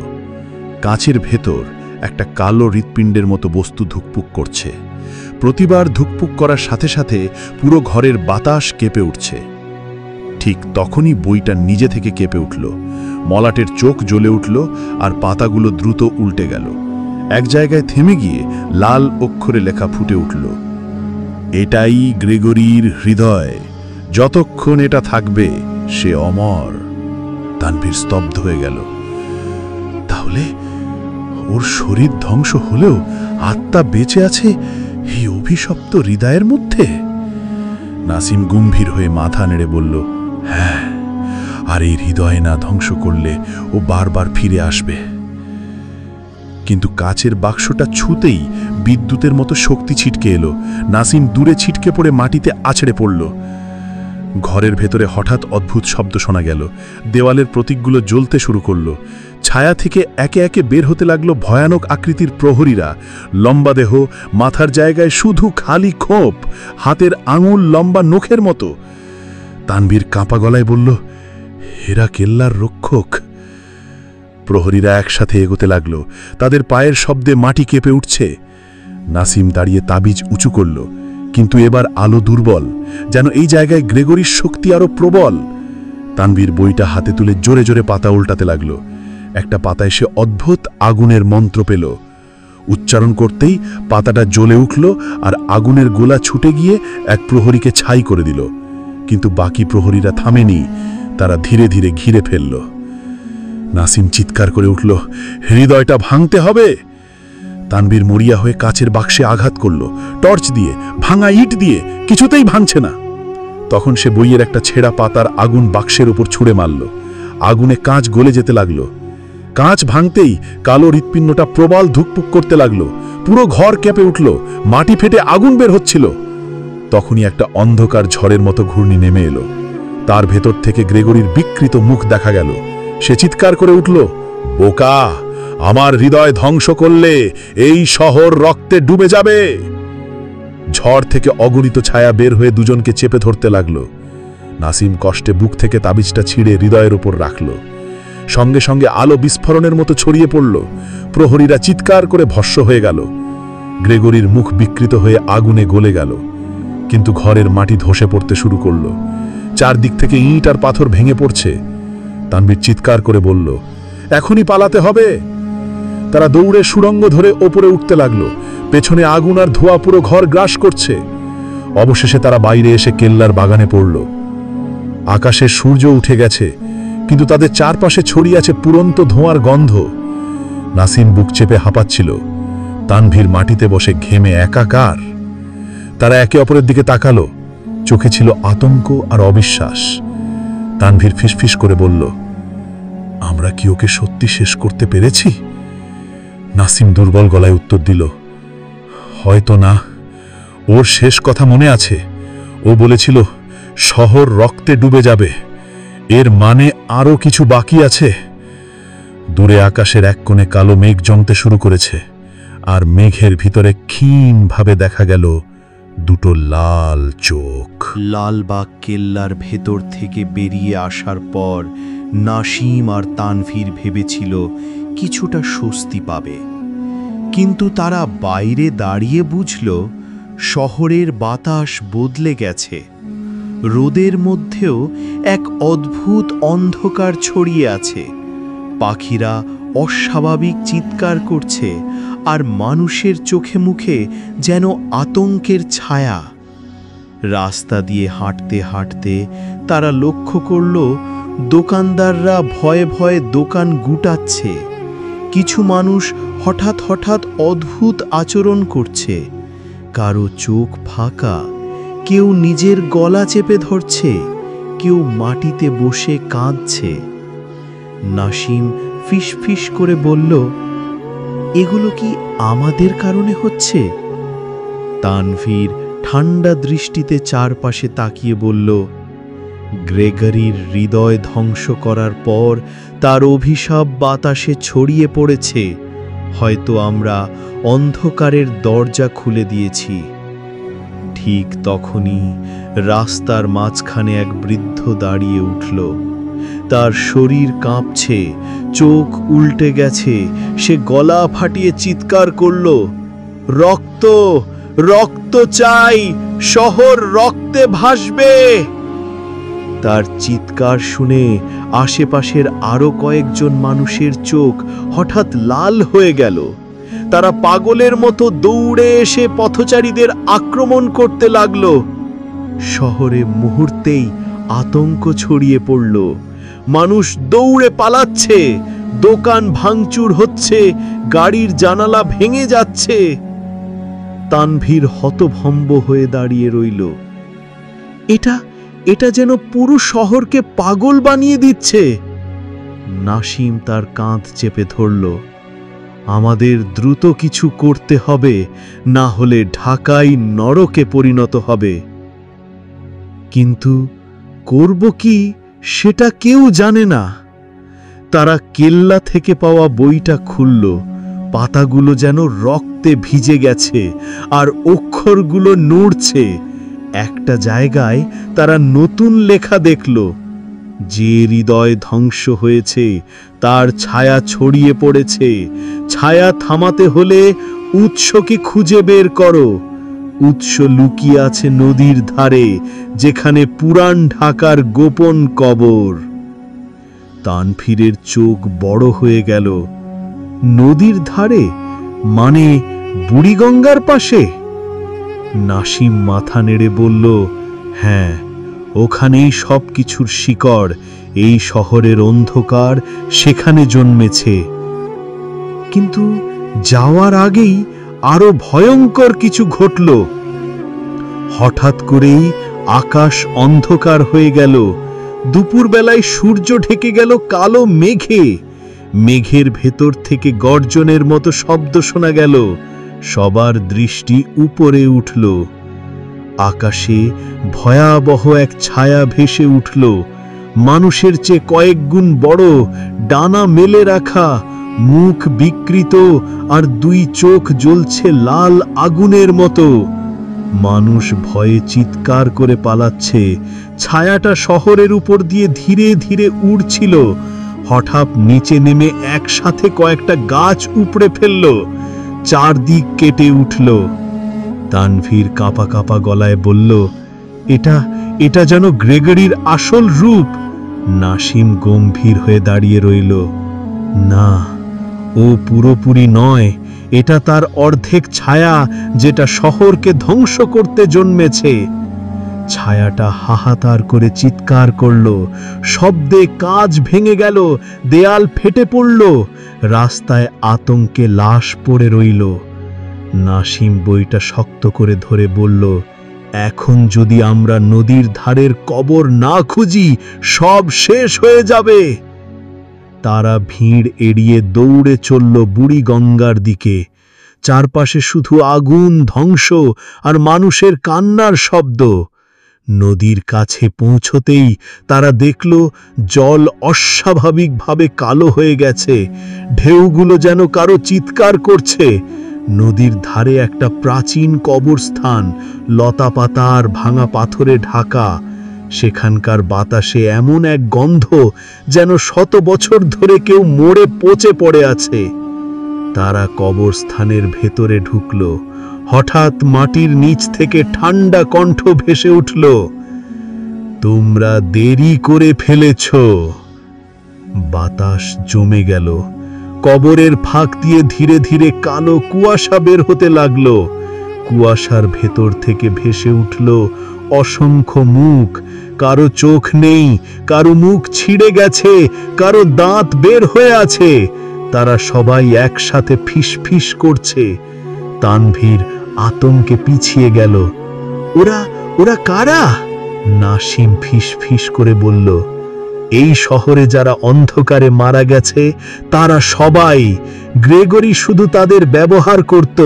কাঁচের ভেতর একটা কালো হৃৎপিণ্ডের মতো বস্তু ধুকপুক করছে। প্রতিবার ধুকপুক করার সাথে সাথে পুরো ঘরের বাতাস কেঁপে উঠছে। ঠিক তখনই বইটা নিজে থেকে কেঁপে উঠল। মলাটের চোখ জ্বলে উঠল আর পাতাগুলো দ্রুত উল্টে গেল। এক জায়গায় থেমে গিয়ে লাল অক্ষরে লেখা ফুটে উঠল, এটাই গ্রেগরির হৃদয়, যতক্ষণ এটা থাকবে সে অমর। তানভীর স্তব্ধ হয়ে গেল। তাহলে ওর শরীর ধ্বংস হলেও আত্মা বেঁচে আছে এই অভিশপ্ত হৃদয়ের মধ্যে? নাসিম গম্ভীর হয়ে মাথা নেড়ে বলল, হ্যাঁ, আর এই হৃদয় না ধ্বংস করলে ও বারবার ফিরে আসবে। কিন্তু কাচের বাক্সটা ছুঁতেই বিদ্যুতের মতো শক্তি ছিটকে এলো। নাসিম দূরে ছিটকে পড়ে মাটিতে আছড়ে পড়ল। ঘরের ভেতরে হঠাৎ অদ্ভুত শব্দ শোনা গেল। দেওয়ালের প্রতীকগুলো জ্বলতে শুরু করল। ছায়া থেকে একে একে বের হতে লাগলো ভয়ানক আকৃতির প্রহরীরা। লম্বা দেহ, মাথার জায়গায় শুধু খালি খোপ, হাতের আঙুল লম্বা নখের মতো। তানভীর কাঁপা গলায় বলল, এরা কেল্লার রক্ষক। প্রহরীরা একসাথে এগোতে লাগল। তাদের পায়ের শব্দে মাটি কেঁপে উঠছে। নাসিম দাঁড়িয়ে তাবিজ উঁচু করল, কিন্তু এবার আলো দুর্বল, যেন এই জায়গায় গ্রেগরির শক্তি আরো প্রবল। তানভীর বইটা হাতে তুলে জোরে জোরে পাতা উল্টাতে লাগল। একটা পাতায় সে অদ্ভুত আগুনের মন্ত্র পেল। উচ্চারণ করতেই পাতাটা জ্বলে উঠল আর আগুনের গোলা ছুটে গিয়ে এক প্রহরীকে ছাই করে দিল। কিন্তু বাকি প্রহরীরা থামেনি, তারা ধীরে ধীরে ঘিরে ফেলল। নাসিম চিৎকার করে উঠল, হৃদয়টা ভাঙতে হবে। তানভীর মরিয়া হয়ে কাচের বাক্সে আঘাত করল, টর্চ দিয়ে, ভাঙা ইট দিয়ে, কিছুতেই ভাঙছে না। তখন সে বইয়ের একটা ছেঁড়া পাতার আগুন বাক্সের উপর ছুঁড়ে মারল। আগুনে কাঁচ গলে যেতে লাগলো। কাঁচ ভাঙতেই কালো হৃৎপিণ্ডটা প্রবল ধুকপুক করতে লাগলো। পুরো ঘর কেঁপে উঠল, মাটি ফেটে আগুন বের হচ্ছিল। তখনই একটা অন্ধকার ঝড়ের মতো ঘূর্ণি নেমে এলো। তার ভেতর থেকে গ্রেগরির বিকৃত মুখ দেখা গেল। সে চিৎকার করে উঠল, বোকা, আমার হৃদয় ধ্বংস করলে এই শহর রক্তে ডুবে যাবে। ঝড় থেকে অগণিত ছায়া বের হয়ে দুজনকে চেপে ধরতে লাগলো। নাসিম কষ্টে বুক থেকে তাবিজটা ছিঁড়ে হৃদয়ের উপর রাখল। সঙ্গে সঙ্গে আলো বিস্ফোরণের মতো ছড়িয়ে পড়ল। প্রহরীরা চিৎকার করে ভস্ম হয়ে গেল। গ্রেগরির মুখ বিকৃত হয়ে আগুনে গলে গেল, কিন্তু ঘরের মাটি ধসে পড়তে শুরু করল। চারদিক থেকে ইট আর পাথর ভেঙে পড়ছে। তানভীর চিৎকার করে বলল, এখনই পালাতে হবে। তারা দৌড়ে সুড়ঙ্গ ধরে ওপরে উঠতে লাগলো। পেছনে আগুন আর ধোঁয়া পুরো ঘর গ্রাস করছে। অবশেষে তারা বাইরে এসে কেল্লার বাগানে পড়ল। আকাশে সূর্য উঠে গেছে, কিন্তু তাদের চারপাশে ছড়িয়ে আছে পুরন্ত ধোঁয়ার গন্ধ। নাসিম বুক চেপে হাঁপাচ্ছিল। তানভীর মাটিতে বসে ঘেমে একাকার। তারা একে অপরের দিকে তাকালো। চোখে ছিল আতঙ্ক আর অবিশ্বাস। তানভীর ফিসফিস করে বলল, আমরা কি ওকে সত্যি শেষ করতে পেরেছি? নাসিম দুর্বল গলায় উত্তর দিল, হয়তো না। ওর শেষ কথা মনে আছে। ও বলেছিল শহর রক্তে ডুবে যাবে। এর মানে আরও কিছু বাকি আছে। দূরে আকাশের এক কোণে কালো মেঘ জমতে শুরু করেছে, আর মেঘের ভিতরে ক্ষীণভাবে দেখা গেল দুটো লাল চোখ। লালবাগ কেল্লার ভেতর থেকে বেরিয়ে আসার পর নাসিম আর তানভীর ভেবেছিল কিছুটা স্বস্তি পাবে, কিন্তু তারা বাইরে দাঁড়িয়ে বুঝল শহরের বাতাস বদলে গেছে। রোদের মধ্যেও এক অদ্ভুত অন্ধকার ছড়িয়ে আছে। পাখিরা অস্বাভাবিক চিৎকার করছে, আর মানুষের চোখে মুখে যেন আতঙ্কের ছায়া। রাস্তা দিয়ে হাঁটতে হাঁটতে তারা লক্ষ্য করল দোকানদাররা ভয়ে ভয়ে দোকান গুটাচ্ছে। কিছু মানুষ হঠাৎ হঠাৎ অদ্ভুত আচরণ করছে। কারো চোখ ফাঁকা, কেউ নিজের গলা চেপে ধরছে, কেউ মাটিতে বসে কাঁদছে। নাসিম ফিসফিস করে বলল, এগুলো কি আমাদের কারণে হচ্ছে? তানভীর ঠান্ডা দৃষ্টিতে চারপাশে তাকিয়ে বলল, গ্রেগরির হৃদয় ধ্বংস করার পর তার অভিশাপ বাতাসে ছড়িয়ে পড়েছে। হয়তো আমরা অন্ধকারের দরজা খুলে দিয়েছি। ঠিক তখনই রাস্তার মাঝখানে এক বৃদ্ধ দাঁড়িয়ে উঠল। তার শরীর কাঁপছে, চোখ উল্টে গেছে। সে গলা ফাটিয়ে চিৎকার করল, রক্ত, রক্ত চাই, শহর রক্তে ভাসবে। তার চিৎকার শুনে আশেপাশের আরো কয়েকজন মানুষের চোখ হঠাৎ লাল হয়ে গেল। তারা পাগলের মতো দৌড়ে এসে পথচারীদের আক্রমণ করতে লাগল। শহরে মুহূর্তেই আতঙ্ক ছড়িয়ে পড়ল। মানুষ দৌড়ে পালাচ্ছে, দোকান ভাঙচুর হচ্ছে, গাড়ির জানালা ভেঙে যাচ্ছে। তানভীর হতভম্ব হয়ে দাঁড়িয়ে রইল। এটা যেন পুরো শহরকে পাগল বানিয়ে দিচ্ছে। নাসিম তার কাঁধ চেপে ধরল, আমাদের দ্রুত কিছু করতে হবে, না হলে ঢাকাই নরকে পরিণত হবে। কিন্তু করব কি সেটা কেউ জানে না। তারা কেল্লা থেকে পাওয়া বইটা খুলল। পাতাগুলো যেন রক্তে ভিজে গেছে, আর অক্ষরগুলো নড়ছে। একটা জায়গায় তারা নতুন লেখা দেখল, যে হৃদয় ধ্বংস হয়েছে তার ছায়া ছড়িয়ে পড়েছে। ছায়া থামাতে হলে উৎসকে খুঁজে বের করো। উৎস লুকিয়ে আছে নদীর ধারে, যেখানে পুরান ঢাকার গোপন কবর। তানভীরের চোখ বড় হয়ে গেল। নদীর ধারে মানে বুড়িগঙ্গার পাশে? নাসিম মাথা নেড়ে বলল, হ্যাঁ, ওখানেই সব কিছুর শিকড়, এই শহরের অন্ধকার সেখানে জন্মেছে। কিন্তু যাওয়ার আগেই আরো ভয়ঙ্কর কিছু ঘটল। হঠাৎ করেই আকাশ অন্ধকার হয়ে গেল। দুপুরবেলায় সূর্য ঢেকে গেল কালো মেঘে। মেঘের ভেতর থেকে গর্জনের মতো শব্দ শোনা গেল। সবার দৃষ্টি উপরে উঠল। আকাশে ভয়াবহ এক ছায়া ভেসে উঠল। মানুষের চেয়ে কয়েক গুণ বড়, ডানা মেলে রাখা, মুখ বিকৃত, আর দুই চোখ জ্বলছে লাল আগুনের মতো। মানুষ ভয়ে চিৎকার করে পালাচ্ছে। ছায়াটা শহরের উপর দিয়ে ধীরে ধীরে উড়ছিল। হঠাৎ নিচে নেমে একসাথে কয়েকটা গাছ উপড়ে ফেলল। চারদিক কেটে উঠল। তানভীর কাঁপা কাঁপা গলায় বলল, এটা যেন গ্রেগরির আসল রূপ। নাসিম গম্ভীর হয়ে দাঁড়িয়ে রইল। না, ও পুরোপুরি নয়, এটা তার অর্ধেক ছায়া, যেটা শহরকে ধ্বংস করতে জন্মেছে। ছায়াটা হাহাকার করে চিৎকার করল। শব্দে কাঁচ ভেঙে গেল, দেয়াল ফেটে পড়ল। রাস্তায় আতঙ্কে লাশ পড়ে রইল। নাসিম বইটা শক্ত করে ধরে বলল, এখন যদি আমরা নদীর ধারের কবর না খুঁজি, সব শেষ হয়ে যাবে। তারা ভিড় এড়িয়ে দৌড়ে চলল বুড়ি গঙ্গার দিকে। চারপাশে শুধু আগুন, ধ্বংস আর মানুষের কান্নার শব্দ। নদীর কাছে পৌঁছতেই তারা দেখল জল অস্বাভাবিকভাবে কালো হয়ে গেছে। ঢেউগুলো যেন কারো চিৎকার করছে। নদীর ধারে একটা প্রাচীন কবরস্থান, লতাপাতা আর ভাঙা পাথরে ঢাকা। সেখানকার বাতাসে এমন এক গন্ধ, যেন শত বছর ধরে কেউ মরে পচে পড়ে আছে। তারা কবরস্থানের ভেতরে ঢুকল। হঠাৎ মাটির নিচ থেকে ঠান্ডা কণ্ঠ ভেসে উঠল, তোমরা দেরি করে ফেলেছ। বাতাস জমে গেল। কবরের ফাঁক দিয়ে ধীরে ধীরে কালো কুয়াশা বের হতে লাগলো। কুয়াশার ভেতর থেকে ভেসে উঠল অসংখ্য মুখ। কারো চোখ নেই, কারো মুখ ছিঁড়ে গেছে, কারো দাঁত বের হয়ে আছে। তারা সবাই একসাথে ফিসফিস করছে। তানভীর আতঙ্কে পিছিয়ে গেল। ওরা কারা? নাসিম ফিসফিস করে বলল, এই শহরে যারা অন্ধকারে মারা গেছে তারা সবাই। গ্রেগরি শুধু তাদের ব্যবহার করত।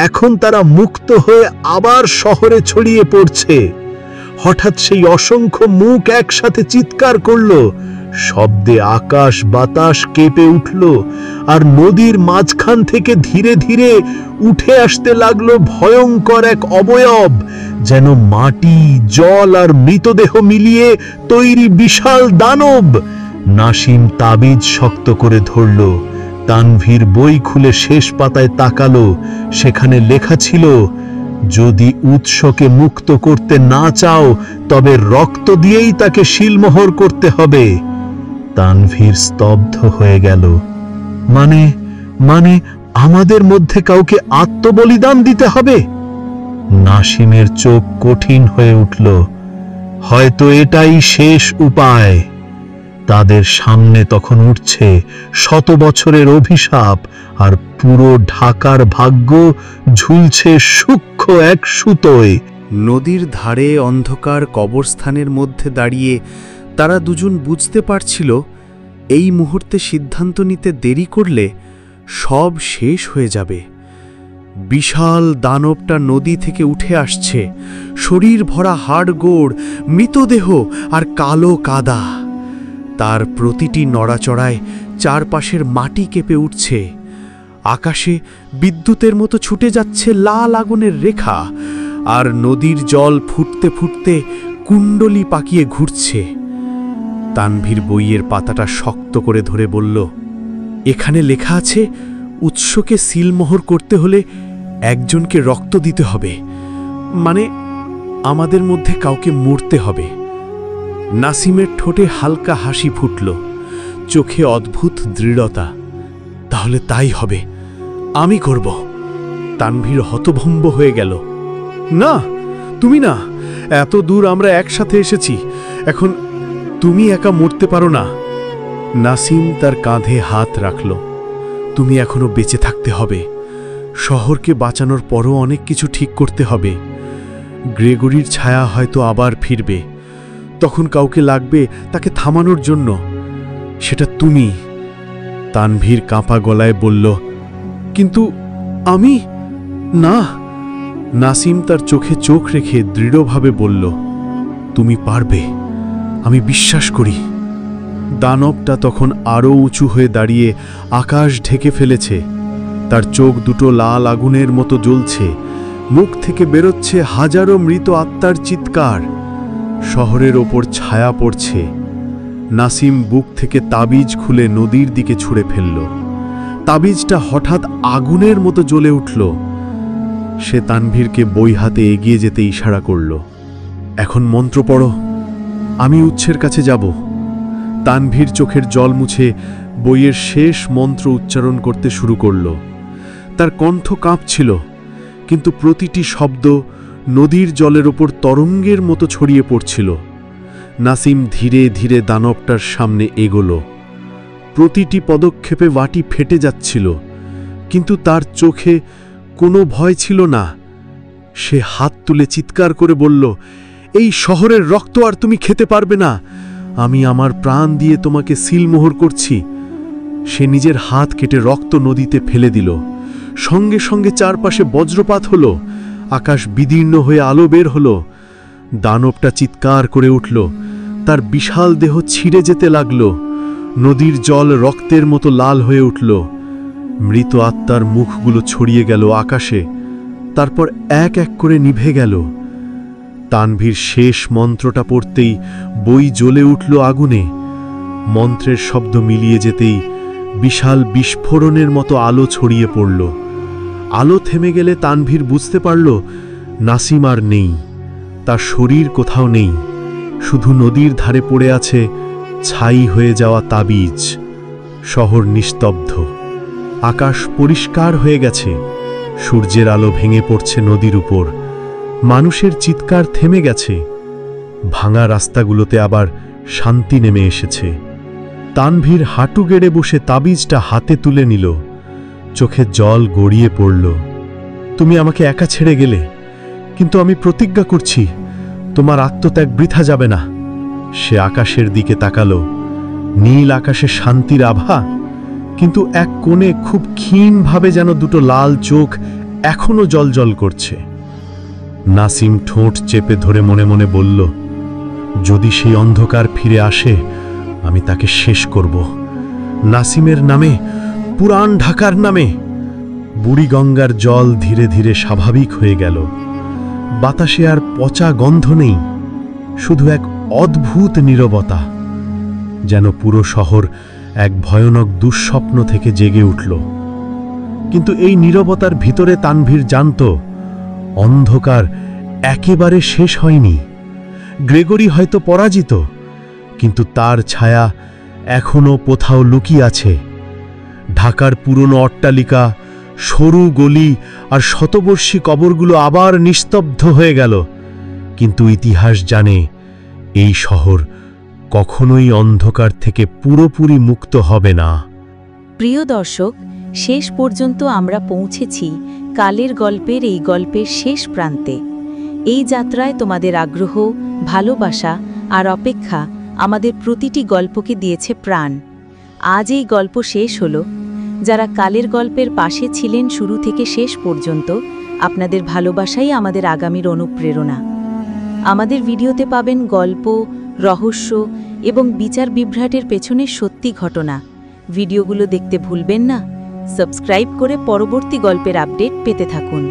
এখন তারা মুক্ত হয়ে আবার শহরে ছড়িয়ে পড়ছে। হঠাৎ সেই অসংখ্য মুখ একসাথে চিৎকার করল। শব্দে আকাশ বাতাস কেঁপে উঠল, আর নদীর মাঝখান থেকে ধীরে ধীরে উঠে আসতে লাগলো ভয়ঙ্কর এক অবয়ব, যেন মাটি, জল আর মৃতদেহ মিলিয়ে তৈরি বিশাল দানব। নাসিম তাবিজ শক্ত করে ধরল। তানভীর বই খুলে শেষ পাতায় তাকালো। সেখানে লেখা ছিল, যদি উৎসকে মুক্ত করতে না চাও, তবে রক্ত দিয়েই তাকে শিলমোহর করতে হবে। তানভীর স্তব্ধ হয়ে গেল। মানে আমাদের মধ্যে কাউকে আত্মবলিদান দিতে হবে? নাসিমের চোখ কঠিন হয়ে উঠল। হয়তো এটাই শেষ উপায়। তাদের সামনে তখন উঠছে শত বছরের অভিশাপ, আর পুরো ঢাকার ভাগ্য ঝুলছে সূক্ষ্ম এক সুতোয়। নদীর ধারে অন্ধকার কবরস্থানের মধ্যে দাঁড়িয়ে তারা দুজন বুঝতে পারছিল, এই মুহূর্তে সিদ্ধান্ত নিতে দেরি করলে সব শেষ হয়ে যাবে। বিশাল দানবটা নদী থেকে উঠে আসছে, শরীর ভরা হাড়গোড়, মৃতদেহ আর কালো কাদা। তার প্রতিটি নড়াচড়ায় চারপাশের মাটি কেঁপে উঠছে। আকাশে বিদ্যুতের মতো ছুটে যাচ্ছে লাল আগুনের রেখা, আর নদীর জল ফুটতে ফুটতে কুণ্ডলী পাকিয়ে ঘুরছে। তানভীর বইয়ের পাতাটা শক্ত করে ধরে বলল, এখানে লেখা আছে, উৎসকে সিলমোহর করতে হলে একজনকে রক্ত দিতে হবে, মানে আমাদের মধ্যে কাউকে মরতে হবে। নাসিমের ঠোঁটে হালকা হাসি ফুটল, চোখে অদ্ভুত দৃঢ়তা। তাহলে তাই হবে, আমি করব। তানভীর হতভম্ব হয়ে গেল। না, তুমি না, এত দূর আমরা একসাথে এসেছি, এখন তুমি একা মরতে পারো না। নাসিম তার কাঁধে হাত রাখল। তুমি এখনো বেঁচে থাকতে হবে। শহরকে বাঁচানোর পরও অনেক কিছু ঠিক করতে হবে। গ্রেগরির ছায়া হয়তো আবার ফিরবে, তখন কাউকে লাগবে তাকে থামানোর জন্য। সেটা তুমি। তানভীর কাঁপা গলায় বলল, কিন্তু আমি না। নাসিম তার চোখে চোখ রেখে দৃঢ়ভাবে বলল, তুমি পারবে, আমি বিশ্বাস করি। দানবটা তখন আরও উঁচু হয়ে দাঁড়িয়ে আকাশ ঢেকে ফেলেছে। তার চোখ দুটো লাল আগুনের মতো জ্বলছে, মুখ থেকে বেরোচ্ছে হাজারো মৃত আত্মার চিৎকার। শহরের ওপর ছায়া পড়ছে। নাসিম বুক থেকে তাবিজ খুলে নদীর দিকে ছুঁড়ে ফেলল। তাবিজটা হঠাৎ আগুনের মতো জ্বলে উঠল। সে তানভীরকে বই হাতে এগিয়ে যেতে ইশারা করল। এখন মন্ত্র পড়ো, আমি উৎসের কাছে যাব। তানভীর চোখের জল মুছে বইয়ের শেষ মন্ত্র উচ্চারণ করতে শুরু করল। তার কণ্ঠ কাঁপছিল, কিন্তু প্রতিটি শব্দ নদীর জলের ওপর তরঙ্গের মতো ছড়িয়ে পড়ছিল। নাসিম ধীরে ধীরে দানবটার সামনে এগোল। প্রতিটি পদক্ষেপে বাটি ফেটে যাচ্ছিল, কিন্তু তার চোখে কোনো ভয় ছিল না। সে হাত তুলে চিৎকার করে বলল, এই শহরের রক্ত আর তুমি খেতে পারবে না। আমি আমার প্রাণ দিয়ে তোমাকে সিলমোহর করছি। সে নিজের হাত কেটে রক্ত নদীতে ফেলে দিল। সঙ্গে সঙ্গে চারপাশে বজ্রপাত হলো, আকাশ বিদীর্ণ হয়ে আলো বের হলো। দানবটা চিৎকার করে উঠল, তার বিশাল দেহ ছিঁড়ে যেতে লাগল। নদীর জল রক্তের মতো লাল হয়ে উঠল। মৃত আত্মার মুখগুলো ছড়িয়ে গেল আকাশে, তারপর এক এক করে নিভে গেল। তানভীর শেষ মন্ত্রটা পড়তেই বই জ্বলে উঠল আগুনে। মন্ত্রের শব্দ মিলিয়ে যেতেই বিশাল বিস্ফোরণের মতো আলো ছড়িয়ে পড়ল। আলো থেমে গেলে তানভীর বুঝতে পারল নাসিম আর নেই, তার শরীর কোথাও নেই। শুধু নদীর ধারে পড়ে আছে ছাই হয়ে যাওয়া তাবিজ। শহর নিস্তব্ধ, আকাশ পরিষ্কার হয়ে গেছে। সূর্যের আলো ভেঙে পড়ছে নদীর উপর। মানুষের চিৎকার থেমে গেছে। ভাঙা রাস্তাগুলোতে আবার শান্তি নেমে এসেছে। তানভীর হাঁটু গেড়ে বসে তাবিজটা হাতে তুলে নিল। চোখে জল গড়িয়ে পড়ল। তুমি আমাকে একা ছেড়ে গেলে, কিন্তু আমি প্রতিজ্ঞা করছি তোমার আত্মত্যাগ বৃথা যাবে না। সে আকাশের দিকে তাকালো। নীল আকাশে শান্তির আভা, কিন্তু এক কোণে খুব ক্ষীণভাবে যেন দুটো লাল চোখ এখনো জ্বলজ্বল করছে। নাসিম ঠোঁট চেপে ধরে মনে মনে বলল, যদি সেই অন্ধকার ফিরে আসে আমি তাকে শেষ করব। নাসিমের নামে, পুরান ঢাকার নামে। বুড়িগঙ্গার জল ধীরে ধীরে স্বাভাবিক হয়ে গেল। বাতাসে আর পচা গন্ধ নেই, শুধু এক অদ্ভুত নীরবতা, যেন পুরো শহর এক ভয়ানক দুঃস্বপ্ন থেকে জেগে উঠল। কিন্তু এই নীরবতার ভিতরে তানভীর জানত অন্ধকার একেবারে শেষ হয়নি। গ্রেগরি হয়তো পরাজিত, কিন্তু তার ছায়া এখনো কোথাও লুকিয়ে আছে। ঢাকার পুরনো অট্টালিকা, সরু গলি আর শতবর্ষী কবরগুলো আবার নিস্তব্ধ হয়ে গেল, কিন্তু ইতিহাস জানে এই শহর কখনোই অন্ধকার থেকে পুরোপুরি মুক্ত হবে না। প্রিয় দর্শক, শেষ পর্যন্ত আমরা পৌঁছেছি কালের গল্পের এই গল্পের শেষ প্রান্তে। এই যাত্রায় তোমাদের আগ্রহ, ভালোবাসা আর অপেক্ষা আমাদের প্রতিটি গল্পকে দিয়েছে প্রাণ। আজ এই গল্প শেষ হলো। যারা কালের গল্পের পাশে ছিলেন শুরু থেকে শেষ পর্যন্ত, আপনাদের ভালোবাসাই আমাদের আগামীর অনুপ্রেরণা। আমাদের ভিডিওতে পাবেন গল্প, রহস্য এবং বিচার বিভ্রাটের পেছনের সত্যি ঘটনা। ভিডিওগুলো দেখতে ভুলবেন না। সাবস্ক্রাইব করে পরবর্তী গল্পের আপডেট পেতে থাকুন।